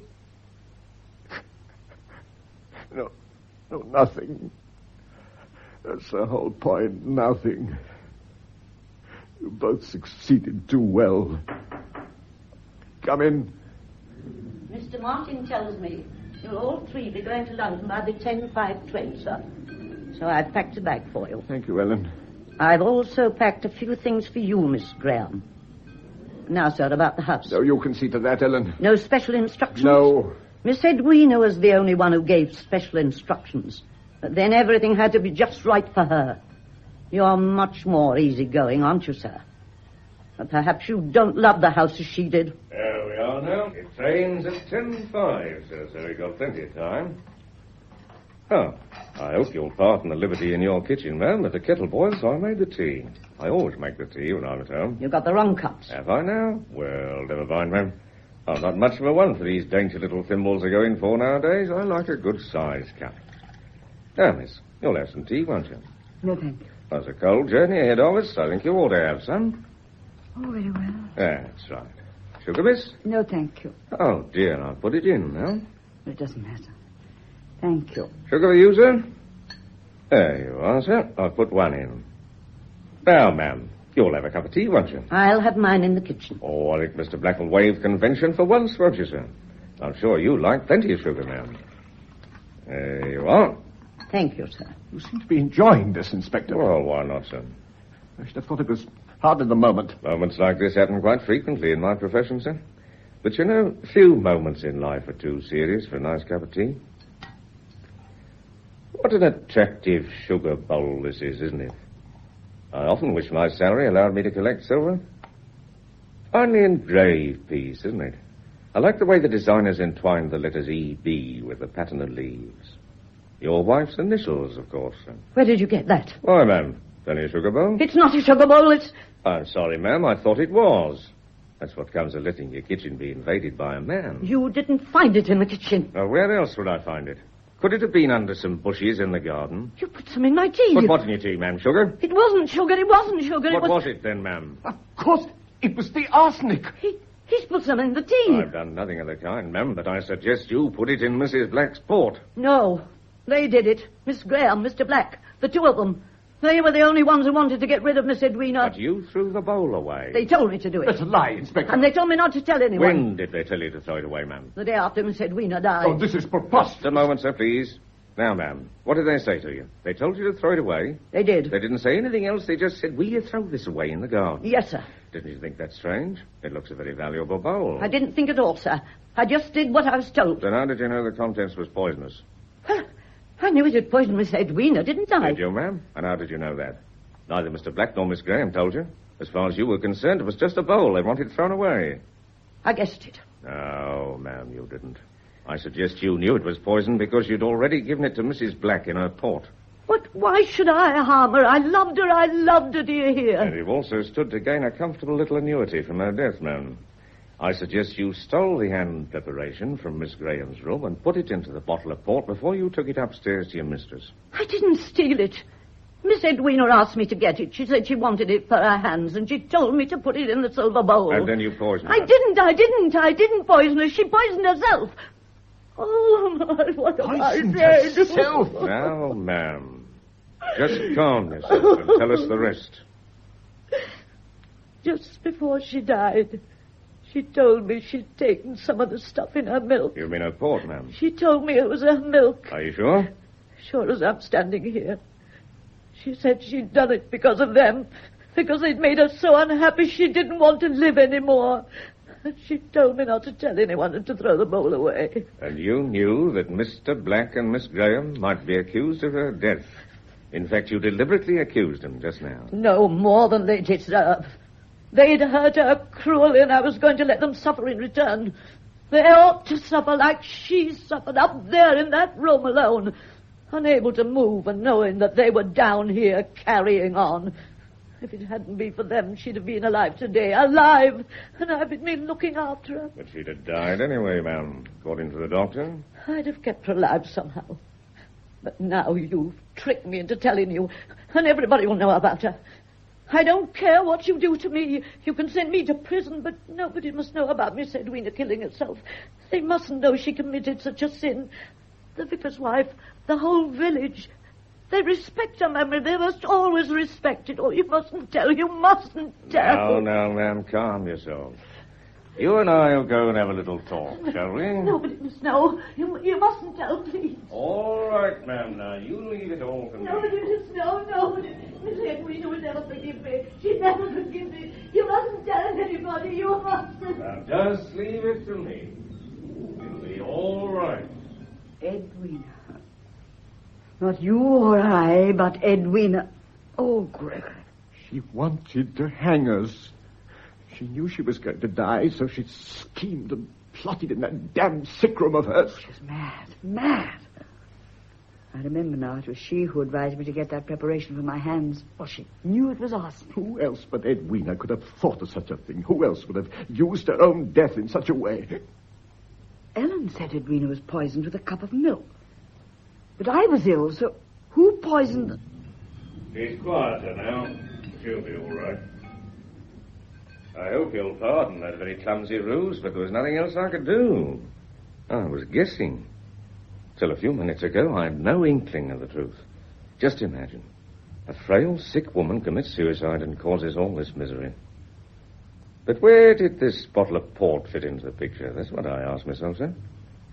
No, nothing. That's the whole point. Nothing. You both succeeded too well. Come in. Mr. Martin tells me you'll all three be going to London by the 10:05 train, sir. So I've packed a bag for you. Thank you, Ellen. I've also packed a few things for you, Miss Graham. Now, sir, about the house. No, you can see to that, Ellen. No special instructions? No. Miss Edwina was the only one who gave special instructions. But then everything had to be just right for her. You're much more easygoing, aren't you, sir? But perhaps you don't love the house as she did. There we are now. It trains at 10:05, so we've got plenty of time. Oh, I hope you'll pardon the liberty in your kitchen, ma'am, but the kettle boils, so I made the tea. I always make the tea when I'm at home. You got the wrong cups. Have I now? Well, never mind, ma'am. I'm not much of a one for these dainty little thimbles they're going for nowadays. I like a good-sized cup. Now, miss, you'll have some tea, won't you? No, thank you. There's a cold journey ahead of us. I think you ought to have some. Oh, very well. That's right. Sugar, miss? No, thank you. Oh, dear, I'll put it in now. It doesn't matter. Thank you. Sugar for you, sir? There you are, sir. I'll put one in. Now, ma'am, you'll have a cup of tea, won't you? I'll have mine in the kitchen. Oh, I think Mr. Black will waive convention for once, won't you, sir? I'm sure you like plenty of sugar, ma'am. There you are. Thank you, sir. You seem to be enjoying this, Inspector. Well, why not, sir? I should have thought it was hardly the moment. Moments like this happen quite frequently in my profession, sir. But you know, few moments in life are too serious for a nice cup of tea. What an attractive sugar bowl this is, isn't it? I often wish my salary allowed me to collect silver. Finely engraved piece, isn't it? I like the way the designers entwined the letters E.B. with the pattern of leaves. Your wife's initials, of course, sir. Where did you get that? Why, ma'am? Only a sugar bowl? It's not a sugar bowl, it's... I'm sorry, ma'am. I thought it was. That's what comes of letting your kitchen be invaded by a man. You didn't find it in the kitchen. Now, where else would I find it? Could it have been under some bushes in the garden? You put some in my tea. Put what in your tea, ma'am? Sugar? It wasn't sugar, it wasn't sugar. What was it then, ma'am? Of course, it was the arsenic. He's put some in the tea. I've done nothing of the kind, ma'am, but I suggest you put it in Mrs. Black's port. No, they did it. Miss Graham, Mr. Black, the two of them. They were the only ones who wanted to get rid of Miss Edwina. But you threw the bowl away. They told me to do it. That's a lie, Inspector. And they told me not to tell anyone. When did they tell you to throw it away, ma'am? The day after Miss Edwina died. Oh, this is preposterous. Just a moment, sir, please. Now, ma'am, what did they say to you? They told you to throw it away? They did. They didn't say anything else. They just said, will you throw this away in the garden? Yes, sir. Didn't you think that strange? It looks a very valuable bowl. I didn't think at all, sir. I just did what I was told. Then how did you know the contents was poisonous? Well, I knew it had poisoned Miss Edwina, didn't I? Did you, ma'am? And how did you know that? Neither Mr. Black nor Miss Graham told you. As far as you were concerned, it was just a bowl they wanted thrown away. I guessed it. No, ma'am, you didn't. I suggest you knew it was poison because you'd already given it to Mrs. Black in her port. But why should I harm her? I loved her, do you hear? And you've also stood to gain a comfortable little annuity from her death, ma'am. I suggest you stole the hand preparation from Miss Graham's room and put it into the bottle of port before you took it upstairs to your mistress. I didn't steal it. Miss Edwina asked me to get it. She said she wanted it for her hands, and she told me to put it in the silver bowl. And then you poisoned her. I didn't poison her. She poisoned herself. Oh, my, what have I said? Herself. Now, ma'am, just calm yourself and tell us the rest. Just before she died, she told me she'd taken some of the stuff in her milk. You mean her port, ma'am? She told me it was her milk. Are you sure? Sure as I'm standing here. She said she'd done it because of them, because they'd made her so unhappy she didn't want to live anymore. And she told me not to tell anyone and to throw the bowl away. And you knew that Mr. Black and Miss Graham might be accused of her death. In fact, you deliberately accused them just now. No more than they deserve. They'd hurt her cruelly, and I was going to let them suffer in return. They ought to suffer like she suffered up there in that room alone, unable to move and knowing that they were down here carrying on. If it hadn't been for them, she'd have been alive today, alive, and I've been looking after her. But she'd have died anyway, ma'am, according to the doctor. I'd have kept her alive somehow. But now you've tricked me into telling you, and everybody will know about her. I don't care what you do to me. You can send me to prison, but nobody must know about Miss Edwina killing herself. They mustn't know she committed such a sin. The vicar's wife, the whole village, they respect her memory. They must always respect it. Oh, you mustn't tell. You mustn't tell. Now, ma'am, calm yourself. You and I will go and have a little talk, shall we? Nobody must know. You mustn't tell, please. All right, ma'am. Now, you leave it all to me. Nobody must know. Nobody. Miss Edwina would never forgive me. She'd never forgive me. You mustn't tell anybody. You mustn't. Now, just leave it to me. It'll be all right. Not you or I, but Edwina. Oh, Gregory. She wanted to hang us. She knew she was going to die, so she schemed and plotted in that damn sick room of hers. She was mad. I remember now, it was she who advised me to get that preparation for my hands. Well, she knew it was us. Who else but Edwina could have thought of such a thing? Who else would have used her own death in such a way? Ellen said Edwina was poisoned with a cup of milk. But I was ill, so who poisoned... She's quieter now. She'll be all right. I hope you'll pardon that very clumsy ruse, but there was nothing else I could do. I was guessing. Till a few minutes ago, I had no inkling of the truth. Just imagine. A frail, sick woman commits suicide and causes all this misery. But where did this bottle of port fit into the picture? That's what I asked myself, sir. In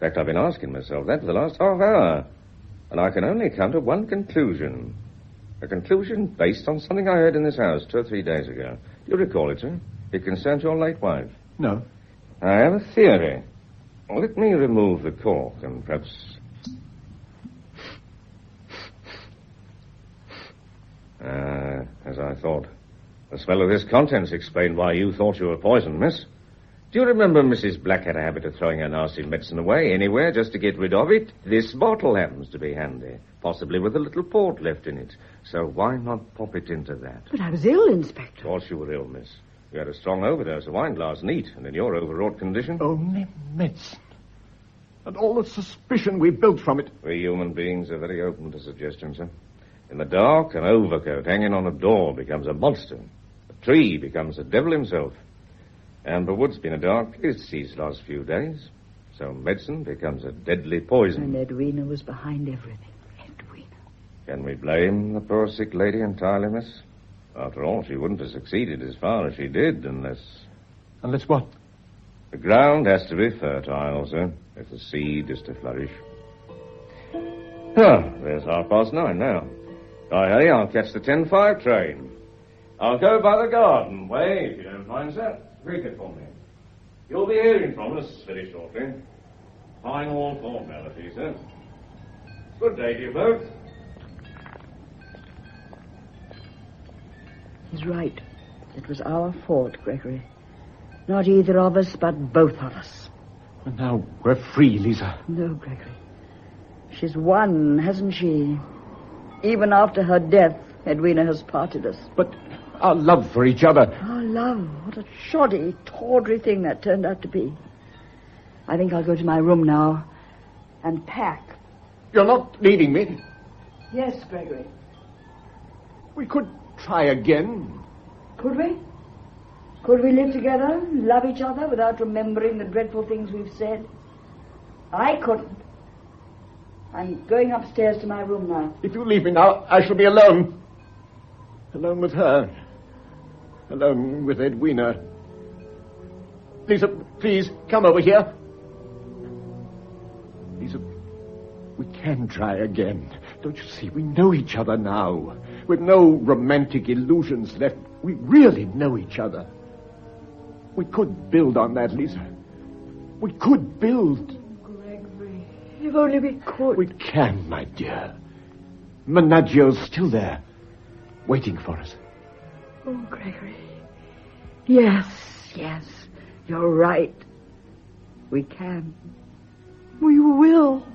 fact, I've been asking myself that for the last half hour. And I can only come to one conclusion. A conclusion based on something I heard in this house 2 or 3 days ago. Do you recall it, sir? It concerns your late wife. No. I have a theory. Let me remove the cork and perhaps... as I thought. The smell of this contents explained why you thought you were poisoned, miss. Do you remember Mrs. Black had a habit of throwing her nasty medicine away anywhere just to get rid of it? This bottle happens to be handy, possibly with a little port left in it. So why not pop it into that? But I was ill, Inspector. Of course you were ill, miss. You had a strong overdose of wine last night, and in your overwrought condition... Only medicine. And all the suspicion we built from it. We human beings are very open to suggestion, sir. In the dark, an overcoat hanging on a door becomes a monster. A tree becomes a devil himself. And the wood's been a dark place these last few days. So medicine becomes a deadly poison. And Edwina was behind everything. Edwina. Can we blame the poor sick lady entirely, miss? After all, she wouldn't have succeeded as far as she did unless... Unless what? The ground has to be fertile, sir, if the seed is to flourish. Oh, there's 9:30 now. Hey, I'll catch the 10:05 train. I'll go by the garden way, if you don't mind, sir. Greet it for me. You'll be hearing from us very shortly. Final formality, sir. Good day to you both. He's right. It was our fault, Gregory. Not either of us, but both of us. And now we're free, Lisa. No, Gregory. She's won, hasn't she? Even after her death, Edwina has parted us. But our love for each other... Our love. What a shoddy, tawdry thing that turned out to be. I think I'll go to my room now and pack. You're not leaving me? Yes, Gregory. We could try again. Could we? Could we live together, love each other without remembering the dreadful things we've said? I couldn't. I'm going upstairs to my room now. If you leave me now, I shall be alone. Alone with her. Alone with Edwina. Lisa, please, come over here. Lisa, we can try again. Don't you see? We know each other now. With no romantic illusions left. We really know each other. We could build on that, Lisa. We could build. Gregory, if only we could. We can, my dear. Menaggio's still there, waiting for us. Oh, Gregory. Yes, you're right. We can. We will.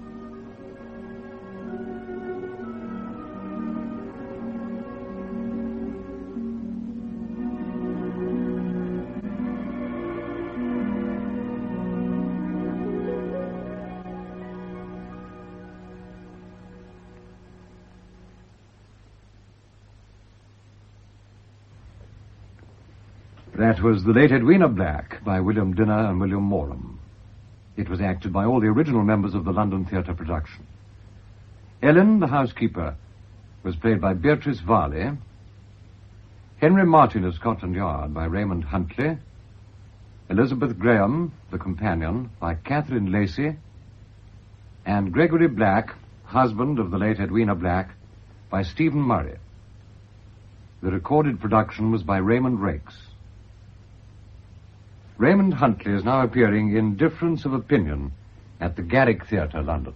That was The Late Edwina Black by William Dinner and William Morum. It was acted by all the original members of the London Theatre production. Ellen, the housekeeper, was played by Beatrice Varley. Henry Martin of Scotland Yard by Raymond Huntley. Elizabeth Graham, the companion, by Catherine Lacey. And Gregory Black, husband of the late Edwina Black, by Stephen Murray. The recorded production was by Raymond Rakes. Raymond Huntley is now appearing in Difference of Opinion at the Garrick Theatre, London.